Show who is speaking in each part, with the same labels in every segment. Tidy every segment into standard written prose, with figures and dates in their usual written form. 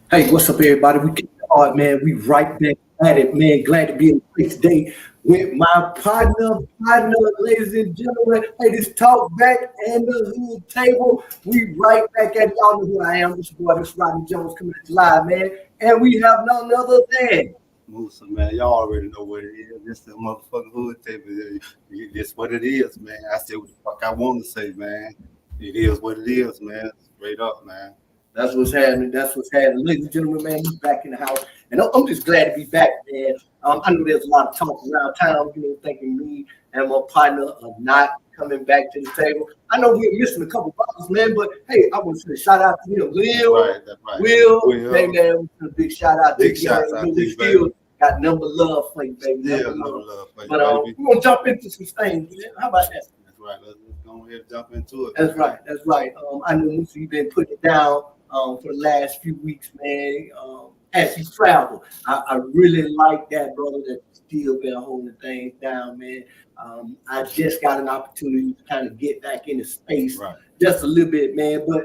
Speaker 1: Hey, what's up, everybody? We get hard, man. We right back at it, man. Glad to be in the place today with my partner, ladies and gentlemen. Hey, this talk back and the hood table. We right back at it. Y'all know who I am. This boy, this Rodney Jones coming at you live, man. And we have none other than
Speaker 2: Musa, man, y'all already know what it is. This the motherfucking hood table. It's what it is, man. I said what the fuck I want to say, man. It is what it is, man. Straight up, man.
Speaker 1: That's what's happening. That's what's happening. Ladies and gentlemen, man, he's back in the house. And I'm just glad to be back, man. I know there's a lot of talk around town, thinking me and my partner are not coming back to the table. I know we're missing a couple brothers, man, but hey, I want to say shout out to him.
Speaker 2: That's right.
Speaker 1: Will, hey, man, a big shout out
Speaker 2: Big
Speaker 1: to
Speaker 2: shots
Speaker 1: you.
Speaker 2: out to
Speaker 1: We
Speaker 2: you,
Speaker 1: still
Speaker 2: baby.
Speaker 1: got number love for you, baby.
Speaker 2: Yeah,
Speaker 1: Number
Speaker 2: no
Speaker 1: love.
Speaker 2: love for you,
Speaker 1: But
Speaker 2: baby.
Speaker 1: we're going to jump into some things, man. How about that?
Speaker 2: That's right. Let's go ahead and jump into it.
Speaker 1: That's right. That's right. I know Musa, you've been putting it down for the last few weeks, man. As you travel, I really like that, brother. That you still been holding things down, man. I just got an opportunity to kind of get back into space,
Speaker 2: Right.
Speaker 1: just a little bit, man. But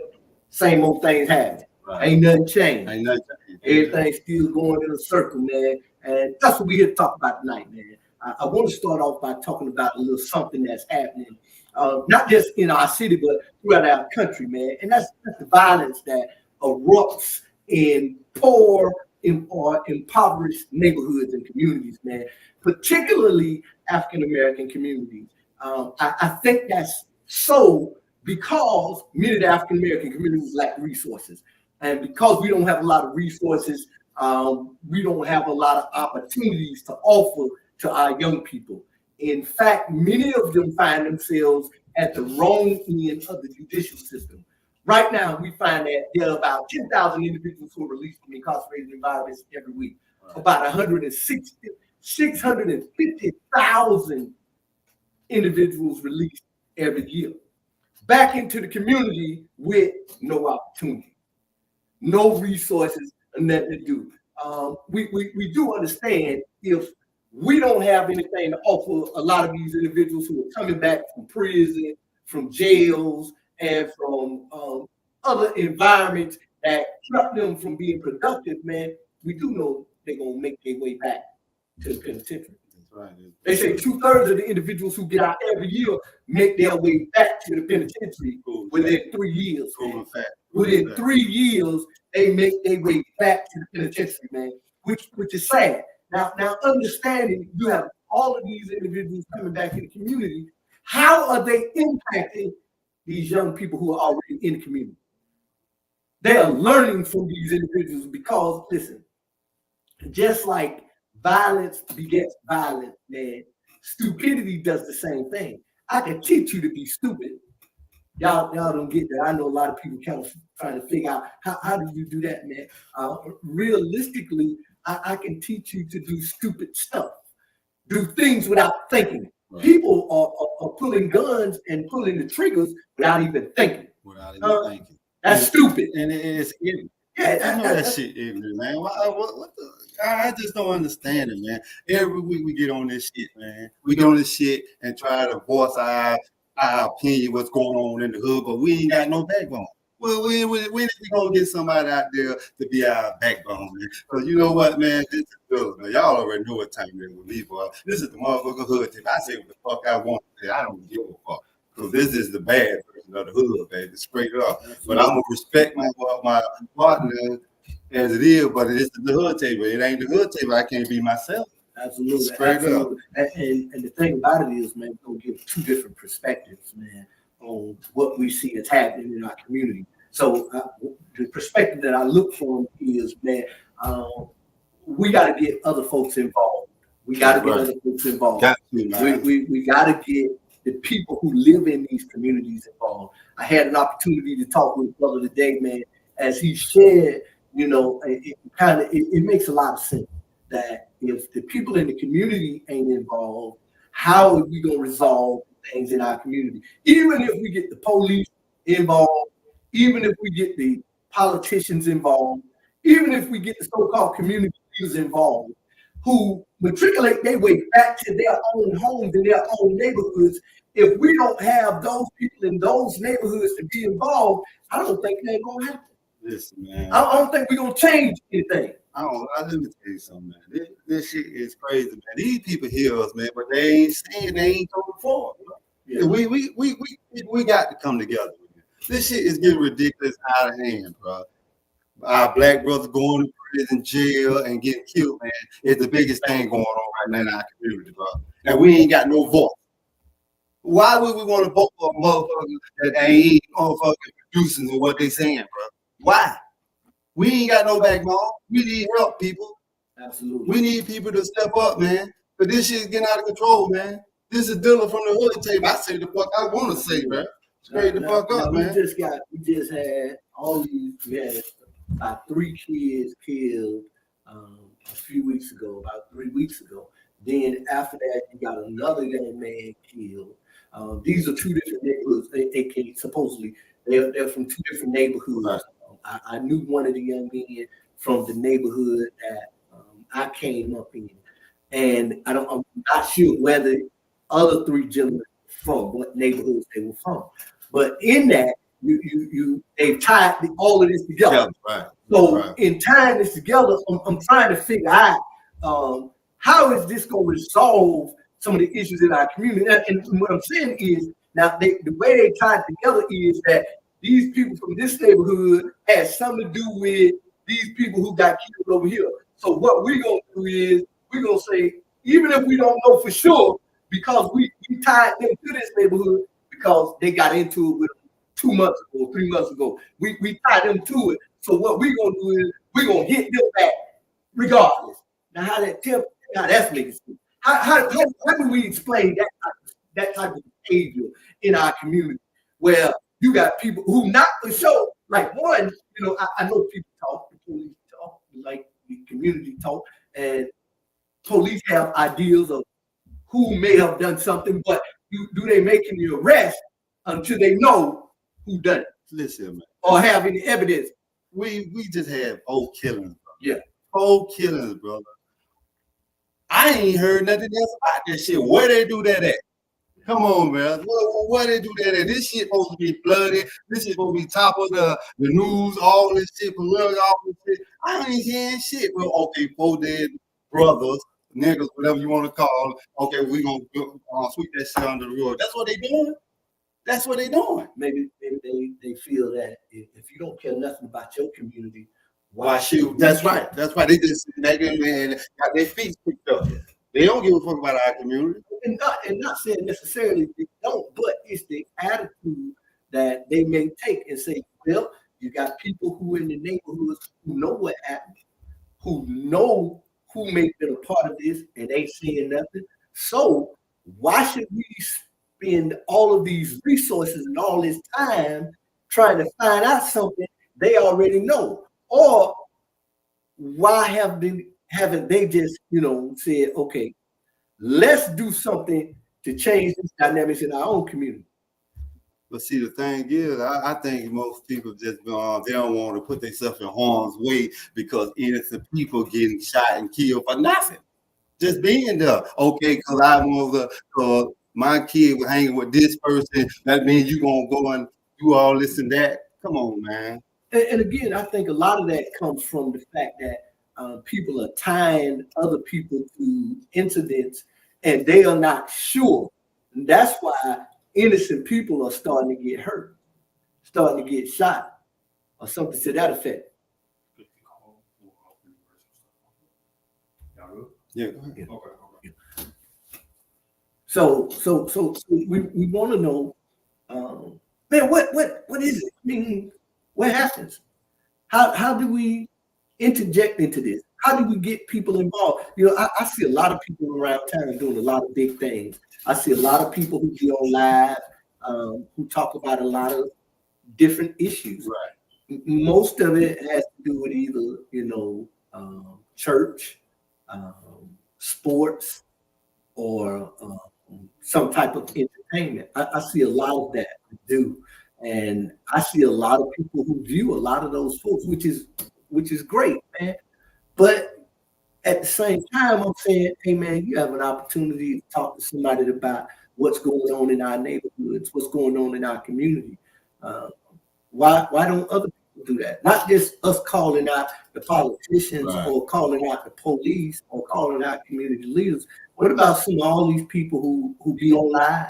Speaker 1: same old things happen.
Speaker 2: Right.
Speaker 1: Ain't nothing changed.
Speaker 2: Ain't nothing.
Speaker 1: Everything's still going in a circle, man. And that's what we're here to talk about tonight, man. I want to start off by talking about a little something that's happening, not just in our city, but throughout our country, man. And that's the violence that erupts in poor or impoverished neighborhoods and communities, man, particularly African American communities. I think that's so because many of the African American communities lack resources. And because we don't have a lot of resources, we don't have a lot of opportunities to offer to our young people. In fact, many of them find themselves at the wrong end of the judicial system. Right now, we find that there are about 10,000 individuals who are released from incarcerated environments every week. About 650,000 individuals released every year. Back into the community with no opportunity, no resources, and nothing to do. We do understand if we don't have anything to offer a lot of these individuals who are coming back from prison, from jails, and from other environments that kept them from being productive, man. We do know they're going to make their way back to the penitentiary.
Speaker 2: Right.
Speaker 1: They say 2/3 of the individuals who get out every year make their way back to the penitentiary within 3 years. Within 3 years, they make their way back to the penitentiary, man, which is sad. Now understanding you have all of these individuals coming back in the community, how are they impacting these young people who are already in the community? They are learning from these individuals because, listen, just like violence begets violence, man, stupidity does the same thing. I can teach you to be stupid. Y'all don't get that. I know a lot of people kind of trying to figure out how do you do that, man. Realistically, I can teach you to do stupid stuff, do things without thinking. Right. People are pulling guns and pulling the triggers without even thinking.
Speaker 2: Thinking.
Speaker 1: That's stupid.
Speaker 2: And it's ignorant.
Speaker 1: Yeah,
Speaker 2: I know that shit ignorant, man. What the? I just don't understand it, man. Every week we get on this shit, man. We get on this shit and try to voice our opinion, what's going on in the hood, but we ain't got no backbone. Well, when we gonna get somebody out there to be our backbone, man? Because you know what, man, this is good, man. Y'all already know what time it is with me, boy. This is the motherfucker hood tip. I say what the fuck I want to say. I don't give a fuck. Because this is the bad version of the hood, baby, straight up. But I'm gonna respect my partner as it is, but it's the hood table. It ain't the hood table. I can't be myself.
Speaker 1: Absolutely.
Speaker 2: Straight
Speaker 1: absolutely. Up. And the thing about it is, man, we're gonna give two different perspectives, man, on what we see is happening in our community. So the perspective that I look from is, man, we got to get other folks involved. We got to get other folks involved. We got to get the people who live in these communities involved. I had an opportunity to talk with brother today, man, as he shared, you know, it makes a lot of sense that if the people in the community ain't involved, how are we going to resolve things in our community? Even if we get the police involved, even if we get the politicians involved, even if we get the so-called community leaders involved, who matriculate their way back to their own homes and their own neighborhoods, if we don't have those people in those neighborhoods to be involved, I don't think they're going to happen.
Speaker 2: Listen, man.
Speaker 1: I don't think we're gonna change anything.
Speaker 2: Let me tell you something, man. This shit is crazy, man. These people hear us, man, but they ain't saying, they ain't going forward. Yeah. We got to come together. Man. This shit is getting ridiculous out of hand, bro. Our black brothers going to prison, jail, and getting killed, man, is the biggest thing going on right now in our community, bro. And we ain't got no voice. Why would we want to vote for a motherfucker that ain't motherfucking producing what they saying, bro? Why? We ain't got no backbone. We need help, people.
Speaker 1: Absolutely.
Speaker 2: We need people to step up, man. But this shit's getting out of control, man. This is Dilla from the hood table. I say the fuck I want to say, man. Straight the fuck up, man.
Speaker 1: We just had we had about 3 kids killed a few weeks ago, about 3 weeks ago. Then after that, you got another young man killed. These are 2 different neighborhoods. They supposedly they're from 2 different neighborhoods. Right. I knew one of the young men from the neighborhood that I came up in, and I'm not sure where the other 3 gentlemen from, what neighborhoods they were from. But in that, they tied all of this together. Yeah,
Speaker 2: right.
Speaker 1: So in tying this together, I'm trying to figure out how is this going to resolve some of the issues in our community. And what I'm saying is, now the way they tied together is that these people from this neighborhood had something to do with these people who got killed over here. So what we're going to do is we're going to say, even if we don't know for sure, because we tied them to this neighborhood because they got into it with 2 months ago, 3 months ago. We tied them to it. So what we're going to do is we're going to hit them back regardless. Now, that's legacy. How do we explain that type of behavior in our community where you got people who not for sure, like one, I know people talk, the police talk, like the community talk, and police have ideas of who may have done something, but do they make any arrest until they know who done it?
Speaker 2: Listen, man.
Speaker 1: Or have any evidence?
Speaker 2: We just have old killings. Bro.
Speaker 1: Yeah.
Speaker 2: Old killings, brother. I ain't heard nothing else about this shit. Where they do that at? Come on, man. Where they do that at? This shit supposed to be flooded. This shit supposed to be top of the news, all this shit, political, all this shit. I ain't hearing shit. Well, okay, 4 dead brothers, niggas, whatever you want to call them. Okay, we gonna sweep that shit under the rug. That's what they doing. That's what they doing.
Speaker 1: Maybe they feel that if you don't care nothing about your community,
Speaker 2: why shoot? That's right. That's right. They just man got their feet picked up. They don't give a fuck about our community.
Speaker 1: And not saying necessarily they don't, but it's the attitude that they may take and say, well, you got people who in the neighborhoods who know what happened, who know who may have been a part of this, and they saying nothing. So why should we spend all of these resources and all this time trying to find out something they already know? Or why haven't they just, said, okay, let's do something to change this dynamics in our own community?
Speaker 2: But see, the thing is, I think most people just they don't want to put themselves in harm's way because innocent people getting shot and killed for nothing. Just being there. Okay, because I want my kid was hanging with this person, that means you're going to go and do all this and that. Come on, man.
Speaker 1: And again, I think a lot of that comes from the fact that people are tying other people to incidents and they are not sure. And that's why innocent people are starting to get hurt, starting to get shot, or something to that effect.
Speaker 2: Yeah.
Speaker 1: Okay. So we want to know, man, what is it? I mean, what happens? How do we interject into this? How do we get people involved? I see a lot of people around town doing a lot of big things. I see a lot of people who be on live, who talk about a lot of different issues.
Speaker 2: Right.
Speaker 1: Most of it has to do with either, church, sports, or some type of entertainment. I see a lot of that do. And I see a lot of people who view a lot of those folks, which is great, man. But at the same time, I'm saying, hey, man, you have an opportunity to talk to somebody about what's going on in our neighborhoods, what's going on in our community. Why don't other people do that. Not just us calling out the politicians
Speaker 2: Right.
Speaker 1: or calling out the police or calling out community leaders. What about some of all these people who be online,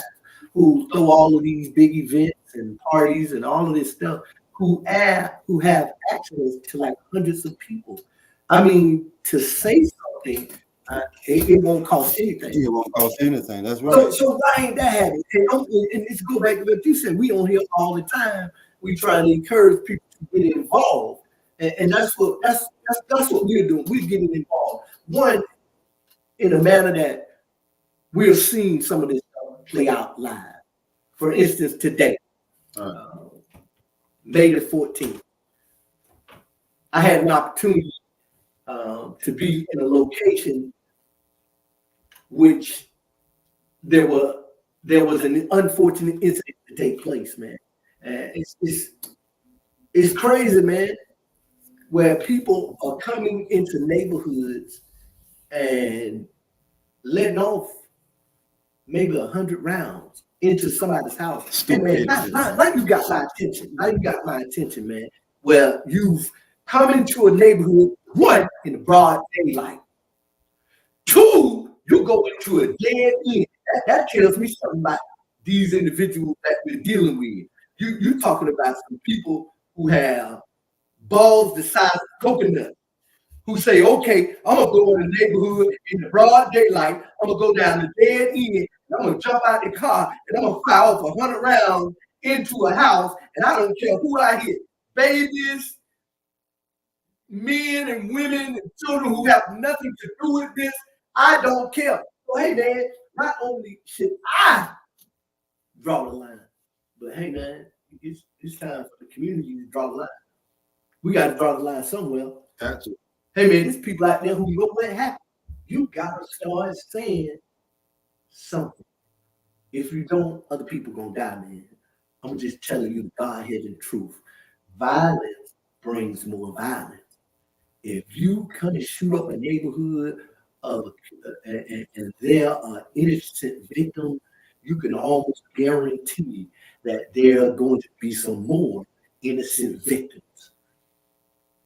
Speaker 1: who throw all of these big events and parties and all of this stuff, who have access to like hundreds of people? I mean, to say something, it won't cost anything.
Speaker 2: It won't cost anything. That's
Speaker 1: So,
Speaker 2: right.
Speaker 1: so why ain't that happening? And let's go back to what you said. We on here all the time. We trying to encourage people to get involved, and that's what we're doing. We're getting involved. One, in a manner that we're seeing some of this stuff play out live. For instance, today, May the 14th, I had an opportunity to be in a location which there was an unfortunate incident to take place, man. It's crazy, man, where people are coming into neighborhoods and letting off maybe 100 rounds into somebody's house. And man, now you got my attention. Now you got my attention, man. Where you've come into a neighborhood, one, in the broad daylight. Two, you go into a dead end. That tells me something about these individuals that we're dealing with. You're talking about some people who have balls the size of coconut, who say, okay, I'm gonna go in the neighborhood in the broad daylight, I'm gonna go down the dead end, and I'm gonna jump out the car, and I'm gonna fire off 100 rounds into a house, and I don't care who I hit, babies, men and women and children who have nothing to do with this. I don't care. So hey man, not only should I draw the line, but hey man, it's time for the community to draw the line. We got to draw the line somewhere.
Speaker 2: Gotcha.
Speaker 1: Hey man, there's people out there who know what happened. You gotta start saying something. If you don't, other people gonna die, man. I'm just telling you the God-headed truth. Violence brings more violence. If you come and shoot up a neighborhood and there are innocent victims, you can almost guarantee that there are going to be some more innocent victims.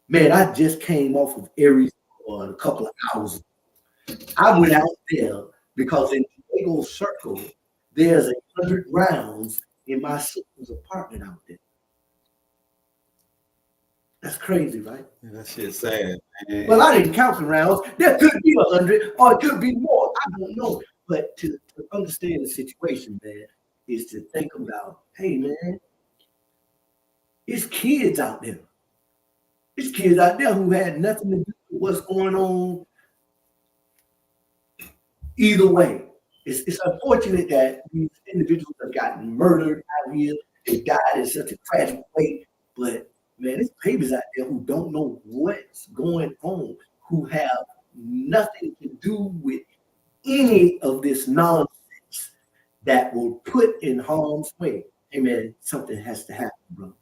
Speaker 1: Man, I just came off of Aries a couple of hours ago. I went out there because in Diego Circle, there's 100 rounds in my sister's apartment out there. That's crazy, right?
Speaker 2: Yeah, that shit's sad, man.
Speaker 1: Well, I didn't count the rounds. There could be 100 or it could be more. I don't know. But to understand the situation, man, is to think about, hey, man, it's kids out there. It's kids out there who had nothing to do with what's going on either way. It's unfortunate that these individuals have gotten murdered out here. They died in such a tragic way. But, man, there's babies out there who don't know what's going on, who have nothing to do with any of this nonsense that will put in harm's way. Hey, man, something has to happen, bro.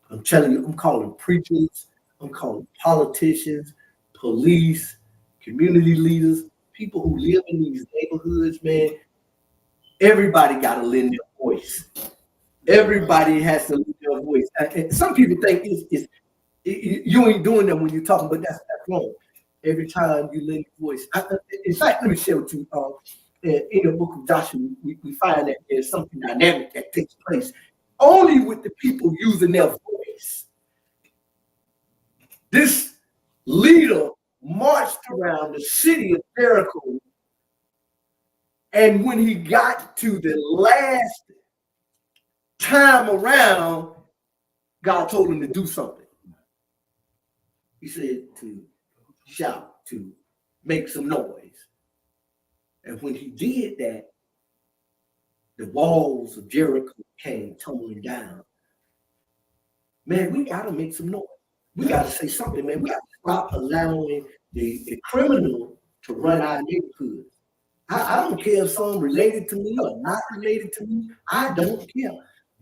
Speaker 1: I'm telling you, I'm calling preachers, I'm calling politicians, police, community leaders, people who live in these neighborhoods, man. Everybody got to lend their voice. Everybody has to lend their voice. And some people think you ain't doing that when you're talking, but that's wrong. Every time you lend your voice. In fact, let me share with you. In the book of Joshua, we find that there's something dynamic that takes place only with the people using their voice. This leader marched around the city of Jericho, and when he got to the last time around, God told him to do something. He said to shout, to make some noise. And when he did that, the walls of Jericho came tumbling down. Man, we got to make some noise. We got to say something, man. We got to stop allowing the criminal to run our neighborhood. I don't care if someone related to me or not related to me. I don't care.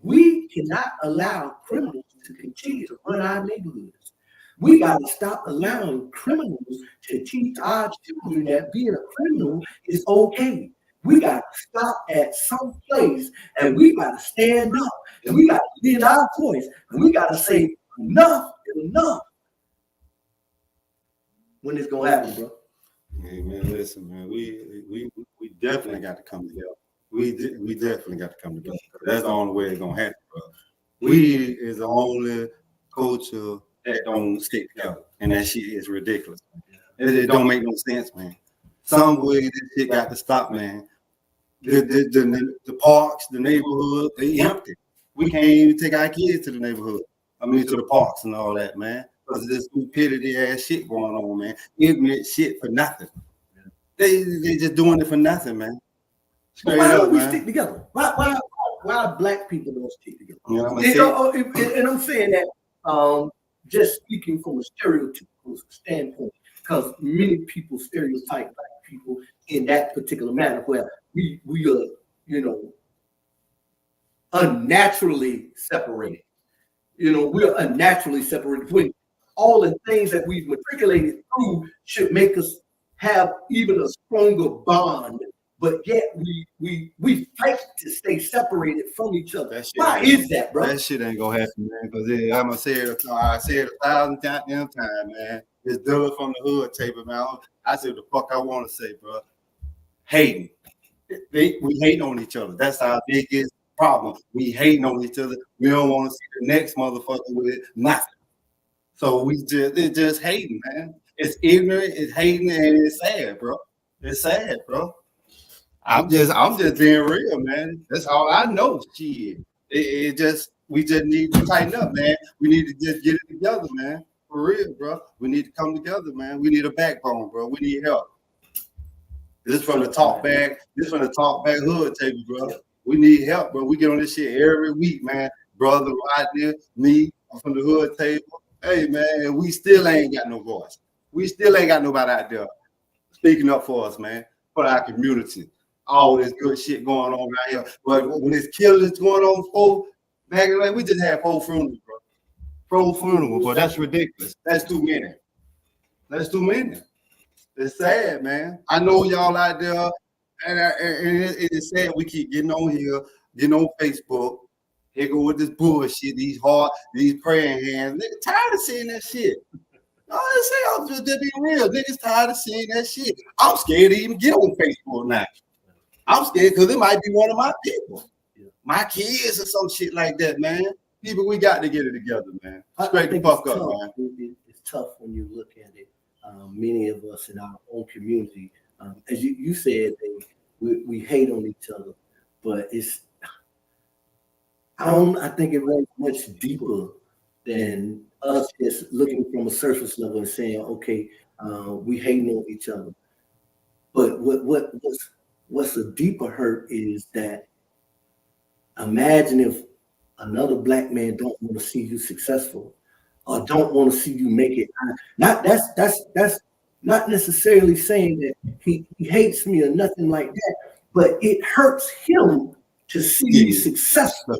Speaker 1: We cannot allow criminals to continue to run our neighborhoods. We got to stop allowing criminals to teach our children that being a criminal is okay. We got to stop at some place and we got to stand up and we got to lend our voice and we got to say enough enough. When it's gonna happen, bro?
Speaker 2: Hey man, listen, man. We definitely got to come together. We definitely got to come together. That's the only way it's gonna happen, bro. We is the only culture that don't stick together, and that shit is ridiculous. It don't make no sense, man. Some way this shit got to stop, man. The parks, the neighborhood, they empty. We can't even take our kids to the neighborhood. I mean, to the parks and all that, man. Because of this stupidity ass shit going on, man. Ignorant shit for nothing. They just doing it for nothing, man.
Speaker 1: But why don't we stick together? Why black people don't stick together?
Speaker 2: You know,
Speaker 1: and I'm saying that just speaking from a stereotypical standpoint, because many people stereotype black people in that particular manner, where we are, you know, unnaturally separated. You know, we're unnaturally separated. When all the things that we've matriculated through should make us have even a stronger bond, but yet we fight to stay separated from each other. Why is that, bro?
Speaker 2: That shit ain't gonna happen, man. Because I'm gonna say it. I said 1,000 times, man. It's Dilla from the Hood tape, man. I said the fuck I want to say, bro. Hating. We hate on each other. That's our biggest problem. We hating on each other. We don't want to see the next motherfucker with nothing. So it's just hating, man. It's ignorant, it's hating, and it's sad, bro. It's sad, bro. I'm just being real, man. That's all I know. Shit. We just need to tighten up, man. We need to just get it together, man. For real, bro. We need to come together, man. We need a backbone, bro. We need help. This from the talk back hood table, bro. We need help, bro. We get on this shit every week, man. Brother right there, me, I'm from the hood table. Hey, man, we still ain't got no voice. We still ain't got nobody out there speaking up for us, man, for our community. All this good shit going on right here. But when this killing's going on, back in the day, we just had 4 funerals, bro. 4 funerals, but that's ridiculous. That's too many. That's too many. It's sad, man. I know y'all out there, and it's sad we keep getting on here, getting on Facebook. Here go with this bullshit, these praying hands. Nigga, tired of seeing that shit. No, I'm just being real. Niggas tired of seeing that shit. I'm scared to even get on Facebook now. I'm scared because it might be one of my people. My kids or some shit like that, man. People, we got to get it together, man. Straight the fuck up, man.
Speaker 1: It's tough when you look at it. Many of us in our own community, as you said, we hate on each other, but I think it runs much deeper than us just looking from a surface level and saying, okay, we hating on each other. But what's a deeper hurt is that imagine if another black man don't want to see you successful or don't want to see you make it. That's not necessarily saying that he hates me or nothing like that, but it hurts him to see me successful.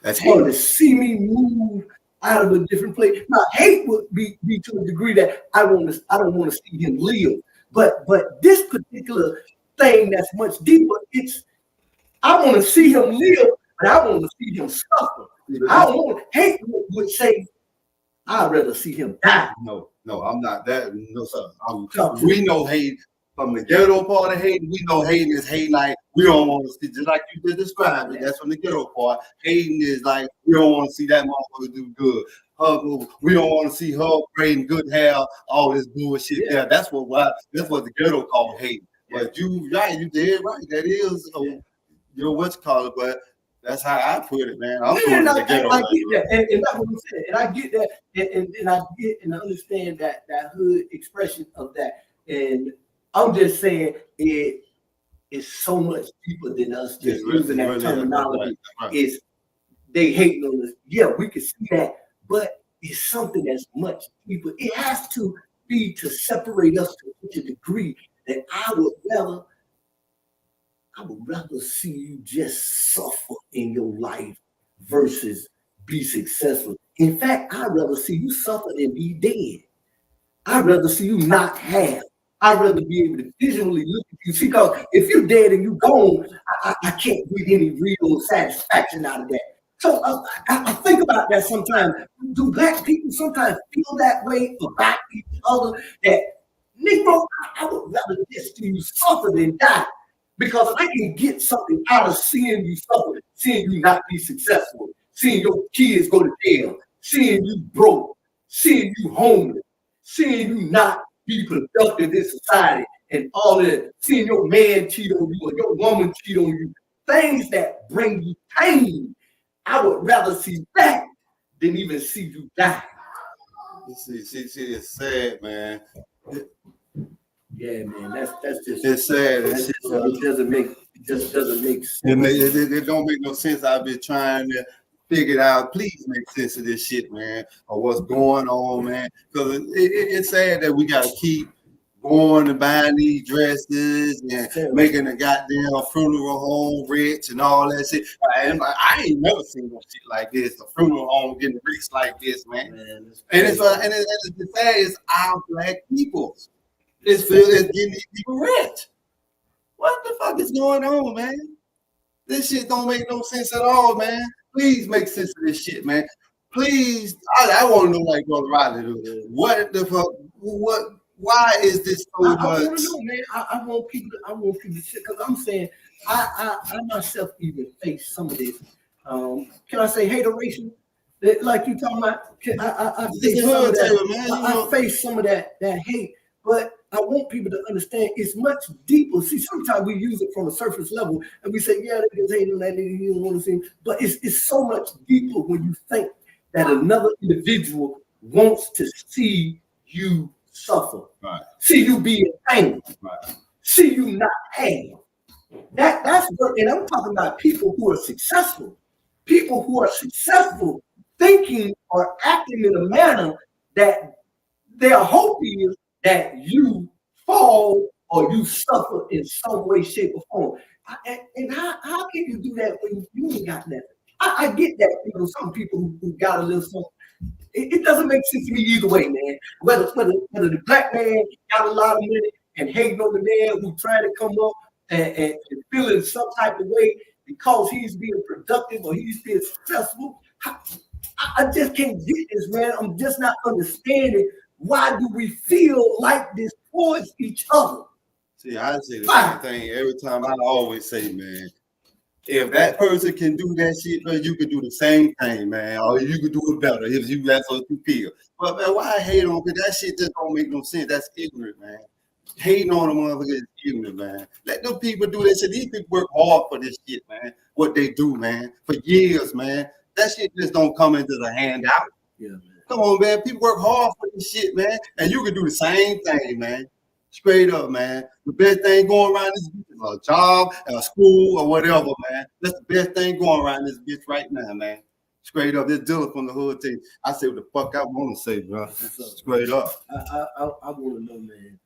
Speaker 2: That's
Speaker 1: or to see me move out of a different place. Now, hate would be to a degree that I don't want to see him live. But this particular thing that's much deeper, I want to see him live, but I want to see him suffer. I don't want hate would say, I'd rather see him die.
Speaker 2: No, I'm not that. No, sir. We know hate from the ghetto part of hating. We know hating is hate like we don't want to see, just like you just described it. That's from the ghetto part. Hating is like we don't want to see that motherfucker do good. We don't want to see her braiding good hair, all this bullshit. Yeah, that's what the ghetto call hate. Yeah. But you did right. That is, what you call it, but. That's how I put it, man. I get that, and that's what I'm saying. And I get that, and I get and I understand that hood expression of that. And I'm just saying it is so much deeper than us just using that terminology. Right. It's they hating on us. Yeah, we can see that, but it's something that's much deeper. It has to be to separate us to such a degree that I would rather see you just suffer in your life versus be successful. In fact, I'd rather see you suffer than be dead. I'd rather see you not have. I'd rather be able to visually look at you. See, because if you're dead and you're gone, I can't get any real satisfaction out of that.
Speaker 1: So I think about that sometimes. Do black people sometimes feel that way about each other? That Negro, I would rather just see you suffer than die because I can get something out of seeing you suffer, seeing you not be successful, seeing your kids go to jail, seeing you broke, seeing you homeless, seeing you not be productive in society, and all that, seeing your man cheat on you or your woman cheat on you, things that bring you pain. I would rather see that than even see you die.
Speaker 2: See, it's sad, man.
Speaker 1: Yeah, man, that's just
Speaker 2: It's sad.
Speaker 1: it doesn't make sense.
Speaker 2: It don't make no sense. I've been trying to figure it out. Please make sense of this shit, man, or what's going on, man. Because it's sad that we gotta keep going and buying these dresses and making a goddamn funeral home rich and all that shit. I ain't never seen no shit like this. A funeral home getting rich like this, man. And it's sad. It's our black people. It's getting these people rich. What the fuck is going on, man? This shit don't make no sense at all, man. Please make sense of this shit, man. Please, I want to know, like Brother Riley, what the fuck? Why is this so much?
Speaker 1: I want to know, man. I want people to shit because I'm saying I myself even face some of this. Can I say hateration? Like you talking about? I face some of that. I face some of that hate, but I want people to understand it's much deeper. See, sometimes we use it from a surface level and we say, yeah, they just hating that nigga, you don't want to see him. But it's so much deeper when you think that another individual wants to see you suffer,
Speaker 2: right.
Speaker 1: See you be in pain,
Speaker 2: right.
Speaker 1: See you not have. That's what, and I'm talking about people who are successful, thinking or acting in a manner that their hope is that you fall or you suffer in some way, shape, or form. And how can you do that when you ain't got nothing? I get that, some people who got a little something. It doesn't make sense to me either way, man. Whether the black man got a lot of money and hating on the man who trying to come up and feeling some type of way because he's being productive or he's being successful. I just can't get this, man. I'm just not understanding why do we feel like this towards each other.
Speaker 2: See, I say the same thing every time. I always say, man, if that person can do that shit, man, you can do the same thing, man, or you can do it better if that's what you feel. But man, why hate on? Because that shit just don't make no sense. That's ignorant, man. Hating on a motherfucker is ignorant, man. Let them people do that shit. These people work hard for this shit, man. What they do, man, for years, man. That shit just don't come into the handout.
Speaker 1: Yeah, man.
Speaker 2: Come on, man. People work hard for this shit, man. And you can do the same thing, man. Straight up, man. The best thing going around this bitch is a job, a school, or whatever, man. That's the best thing going around this bitch right now, man. Straight up. This Dilla from the hood team. I say what the fuck I want to say, bro. Straight up.
Speaker 1: I want to know, man.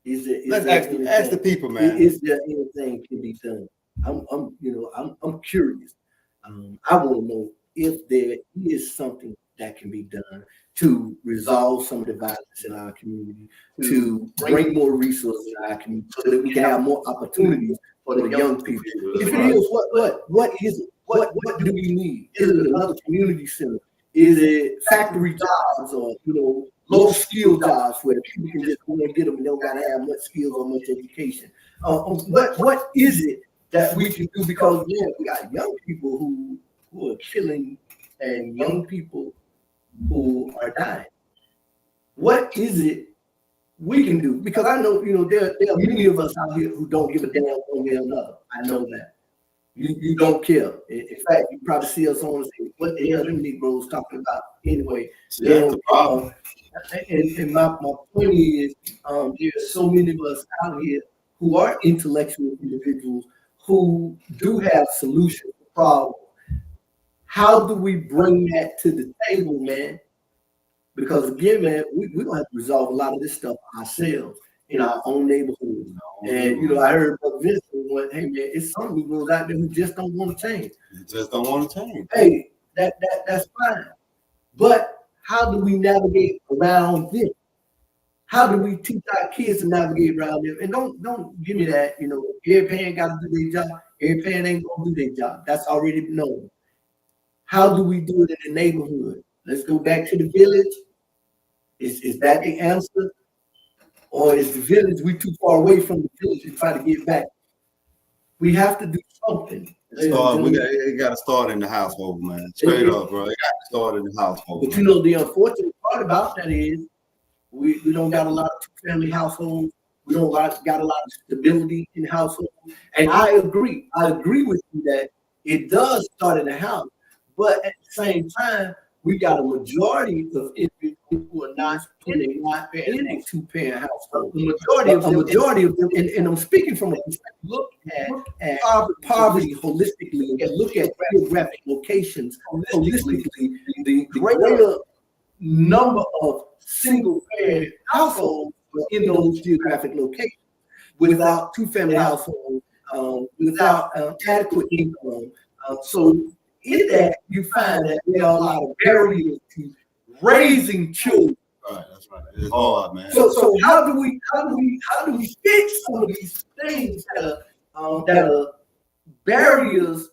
Speaker 2: Let's ask the people, man.
Speaker 1: Is there anything can be done? I'm curious. I want to know if there is something that can be done to resolve some of the violence in our community, to bring more resources in our community, so that we can have more opportunities for the young people. If it is, what is it? What do we need? Is it another community center? Is it factory jobs or low skill jobs where people can just go and get them and they don't gotta have much skills or much education? What is it that we can do? Because we got young people who are killing and young people who are dying. What is it we can do? Because I know, there are many of us out here who don't give a damn one way or another. I know that. You don't care. In fact, you probably see us on and say, what the hell them Negroes talking about anyway?
Speaker 2: That's the problem.
Speaker 1: And my point is, there's so many of us out here who are intellectual individuals who do have solutions to problems. How do we bring that to the table, man? Because again, man, we're gonna have to resolve a lot of this stuff ourselves in our own neighborhoods. And I heard Brother Vincent went, hey man, it's some Negroes out there who just don't want to change.
Speaker 2: You just don't want to change.
Speaker 1: Hey, that's fine. But how do we navigate around this? How do we teach our kids to navigate around them? And don't give me that, every parent got to do their job. Every parent ain't gonna do their job. That's already known. How do we do it in the neighborhood? Let's go back to the village. Is that the answer? Or is the village, we too far away from the village to try to get back? We have to do something.
Speaker 2: It got to start in the household, man. Straight up, bro. It got to start in the household.
Speaker 1: But the unfortunate part about that is we don't got a lot of two-family households. We don't got a lot of stability in households. And I agree with you that it does start in the house. But at the same time, we got a majority of individuals who are not in a two-parent household. A majority of them, and I'm speaking from a perspective, look at poverty holistically, and look at geographic locations holistically. The greater number of single-parent households in those geographic locations without two-family households, without adequate income. So in that, you find that there are a lot of barriers to raising children.
Speaker 2: Right, that's right. It's hard, man.
Speaker 1: So how do we fix some of these things that are barriers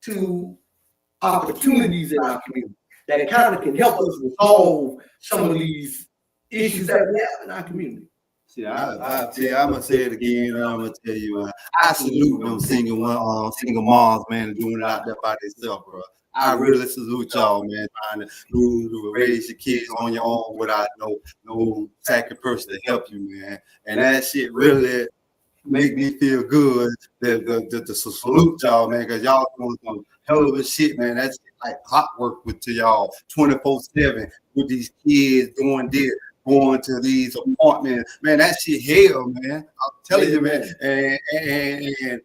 Speaker 1: to opportunities in our community that kind of can help us resolve some of these issues that we have in our community?
Speaker 2: See, I'm gonna say it again. And I'm gonna tell you, I salute them single moms, man, doing it out there by themselves, bro. I really salute y'all, man, trying to raise your kids on your own without no second person to help you, man. And that shit really make me feel good to salute y'all, man, because y'all doing some hell of a shit, man. That's like hot work to y'all 24/7 with these kids doing this. Going to these apartments, man, that shit hell, man. I'm telling you, man. And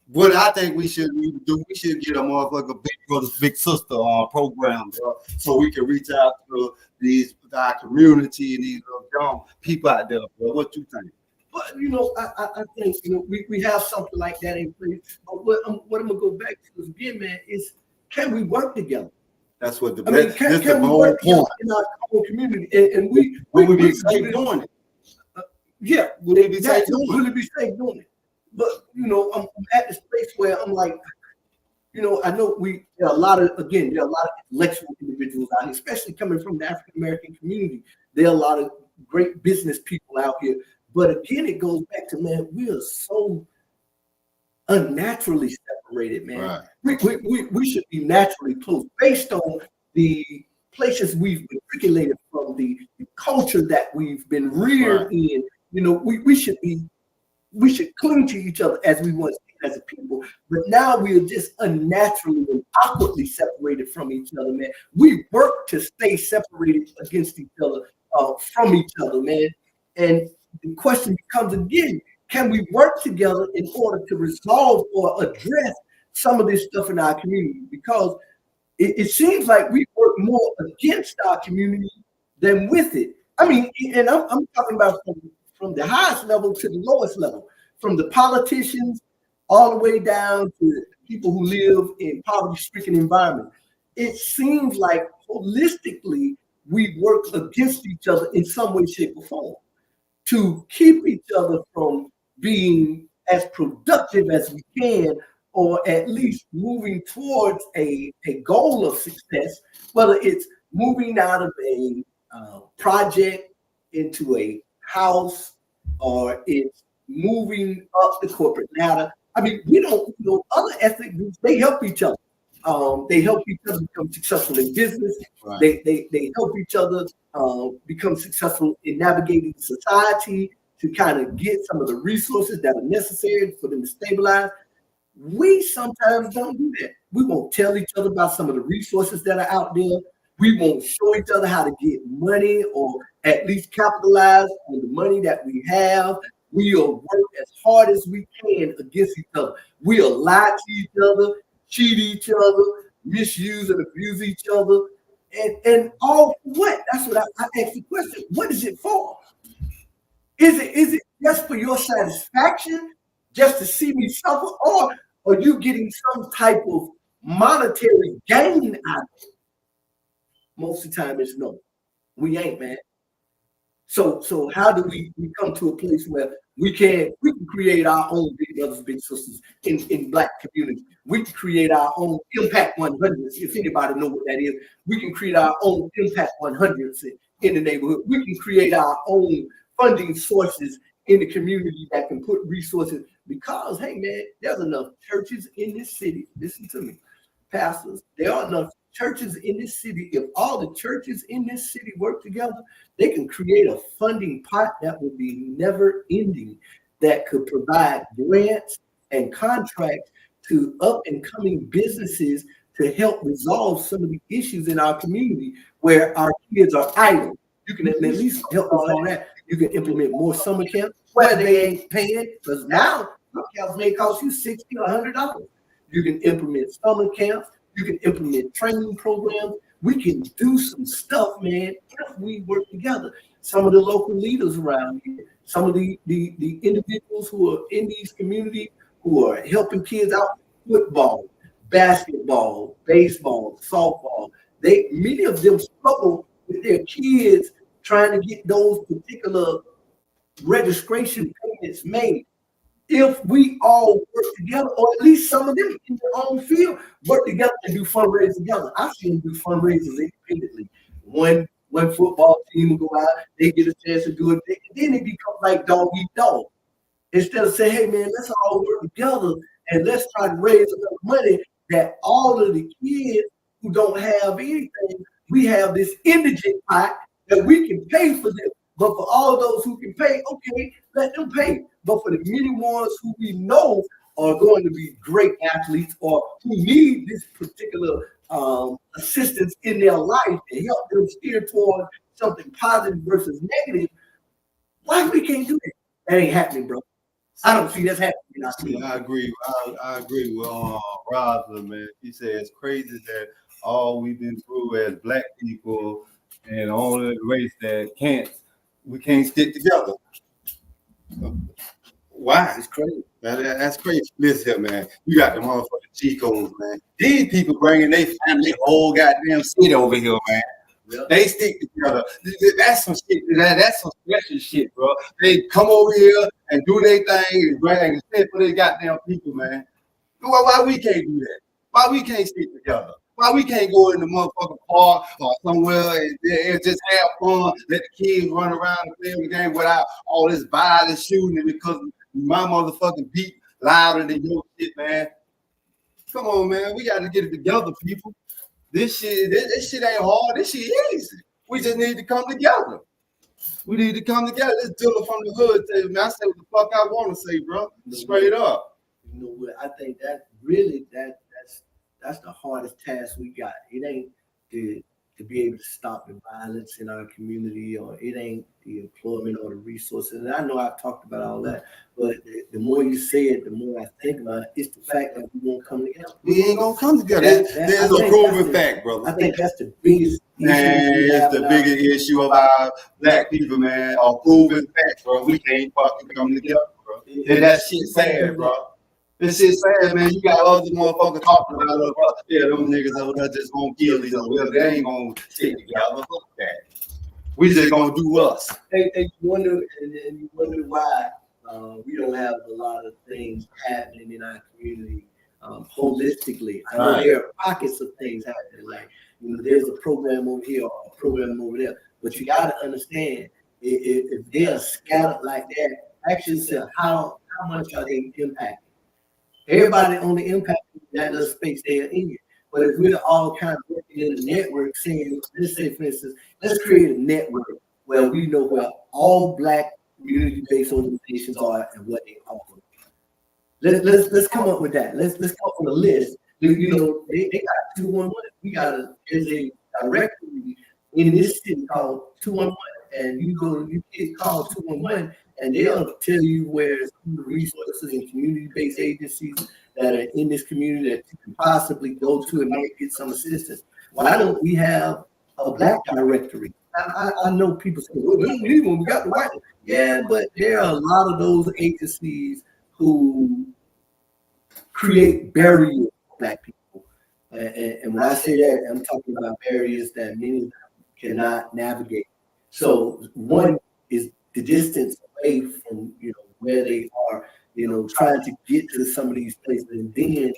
Speaker 2: what I think we should do, we should get a motherfucker big brother, big sister program, bro, so we can reach out to our community and these young people out there, bro. What you think?
Speaker 1: But I think we have something like that in place. But what I'm gonna go back to is again, man, is can we work together?
Speaker 2: That's what the
Speaker 1: best. Can we work in our own community? And will we be safe doing it? Yeah, will they be safe doing it? But I'm at the space where I'm like, I know there are a lot of intellectual individuals out here, especially coming from the African American community. There are a lot of great business people out here. But again, it goes back to, man, we are so unnaturally separated, man. Right. We should be naturally close based on the places we've been regulated from, the culture that we've been reared in. We should cling to each other as we once did as a people, but now we are just unnaturally and awkwardly separated from each other, man. We work to stay separated against each other, from each other, man. And the question becomes again, can we work together in order to resolve or address some of this stuff in our community? Because it seems like we work more against our community than with it. I mean, and I'm talking about from the highest level to the lowest level, from the politicians all the way down to people who live in poverty-stricken environments. It seems like holistically we work against each other in some way, shape, or form to keep each other from being as productive as we can, or at least moving towards a goal of success, whether it's moving out of a project into a house, or it's moving up the corporate ladder. I mean, other ethnic groups, they help each other. They help each other become successful in business. Right. They help each other become successful in navigating society, to kind of get some of the resources that are necessary for them to stabilize. We sometimes don't do that. We won't tell each other about some of the resources that are out there. We won't show each other how to get money, or at least capitalize on the money that we have. We'll work as hard as we can against each other. We'll lie to each other, cheat each other, misuse and abuse each other. And all what? That's what I asked the question. What is it for? Is it just for your satisfaction, just to see me suffer, or are you getting some type of monetary gain out of it? Most of the time it's no. We ain't, man. So how do we come to a place where we can create our own big brothers, big sisters in Black community? We can create our own Impact 100s. If anybody know what that is, we can create our own Impact 100s in the neighborhood. We can create our own funding sources in the community that can put resources. Because hey man, there's enough churches in this city. Listen to me, pastors. There are enough churches in this city. If all the churches in this city work together, they can create a funding pot that would be never ending, that could provide grants and contracts to up and coming businesses to help resolve some of the issues in our community where our kids are idle. You can at least help us on that. You can implement more summer camps where they ain't paying, because now summer camps may cost you $60 or $100. You can implement summer camps. You can implement training programs. We can do some stuff, man, if we work together. Some of the local leaders around here, some of the individuals who are in these communities who are helping kids out with football, basketball, baseball, softball. Many of them struggle with their kids trying to get those particular registration payments made. If we all work together, or at least some of them in their own field, work together and do fundraising together. I've seen them do fundraisers independently. One football team will go out, they get a chance to do it, then it becomes like dog eat dog. Instead of saying, hey man, let's all work together and let's try to raise enough money that all of the kids who don't have anything, we have this indigent pot that we can pay for them. But for all those who can pay, okay, let them pay. But for the many ones who we know are going to be great athletes or who need this particular assistance in their life to help them steer towards something positive versus negative, why we can't do that? That ain't happening, bro. I don't see that's happening.
Speaker 2: I agree. I agree with Rosa, man. He said it's crazy that all we've been through as Black people and all the race that we can't stick together. Why?
Speaker 1: It's crazy.
Speaker 2: That's crazy. Listen here, man. You got the motherfucking Chicos, man. These people bringing their family whole goddamn city over here, man. Yeah. They stick together. That's some shit. That's some special shit, bro. They come over here and do their thing and bring shit for their goddamn people, man. Why we can't do that? Why we can't stick together? Why we can't go in the motherfucking park or somewhere and just have fun, let the kids run around and play the game without all this violence shooting because my motherfucking beat louder than your shit, man. Come on, man. We got to get it together, people. This shit ain't hard. This shit easy. We just need to come together. We need to come together. This dealer from the hood says, man, I say what the fuck I want to say, bro. Straight up.
Speaker 1: You know what? I think that really that's the hardest task we got. It ain't to be able to stop the violence in our community, or it ain't the employment or the resources. And I know I've talked about all that, but the more you say it, the more I think about it. It's the fact that we won't come together.
Speaker 2: We ain't gonna come together. There's a proven fact, brother.
Speaker 1: I think that's the biggest issue.
Speaker 2: Man, it's the biggest issue of our Black people, man. A proven fact, bro. We can't fucking come together, bro. And that shit sad, bro. This shit sad, man. You got other motherfuckers talking about it, bro. Yeah, them niggas over there just gonna kill each other. They ain't gonna stick together. Fuck that. We just gonna do us.
Speaker 1: Hey, you wonder why we don't have a lot of things happening in our community holistically. I know there are pockets of things happening, like there's a program over here or a program over there, but you got to understand if they're scattered like that, ask yourself how much are they impacting? Everybody on the impact that little space they are in. But if we're all kind of working in a network, saying, let's say, for instance, let's create a network where we know where all Black community-based organizations are and what they offer. Let's come up with that. Let's come up with a list. They got 211. There's a directory in this city called 211, and you call 211. And they'll tell you where the resources and community-based agencies that are in this community that you can possibly go to and might get some assistance. Why don't we have a Black directory? I know people say, well, we don't need one, we got the white one. Yeah, but there are a lot of those agencies who create barriers for Black people. And when I say that, I'm talking about barriers that many cannot navigate. So one is the distance away from, where they are, trying to get to some of these places, and then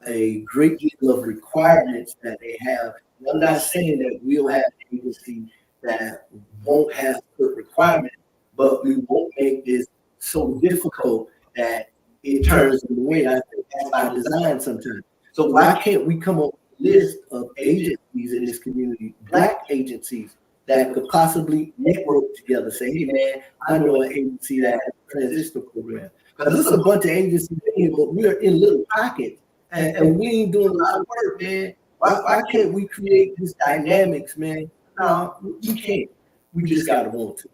Speaker 1: a great deal of requirements that they have. And I'm not saying that we'll have agency that won't have good requirements, but we won't make this so difficult that it turns them away. I think that's by design sometimes. So why can't we come up with a list of agencies in this community, Black agencies, that could possibly network together? Say, hey man, I know an agency that has a transitional program. Because there's a bunch of agencies here, but we're in little pockets, and we ain't doing a lot of work, man. Why can't we create this dynamics, man? No, we can't. We just gotta want to.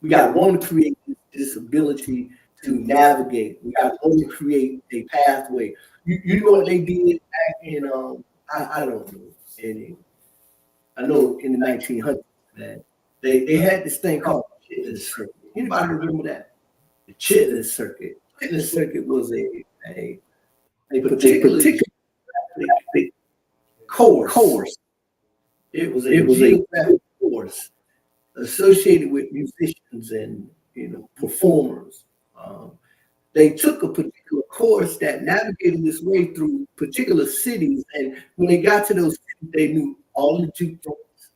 Speaker 1: We gotta want to create this ability to navigate. We gotta want to create a pathway. You know what they did back in I don't know. I know in the 1900s, man, they had this thing called the Chitlin Circuit. Anybody remember that? The Chitlin Circuit. The Chitlin Circuit was a particular course. It was a course associated with musicians and performers. They took a particular course that navigated this way through particular cities, and when they got to those cities, they knew all the juke joints,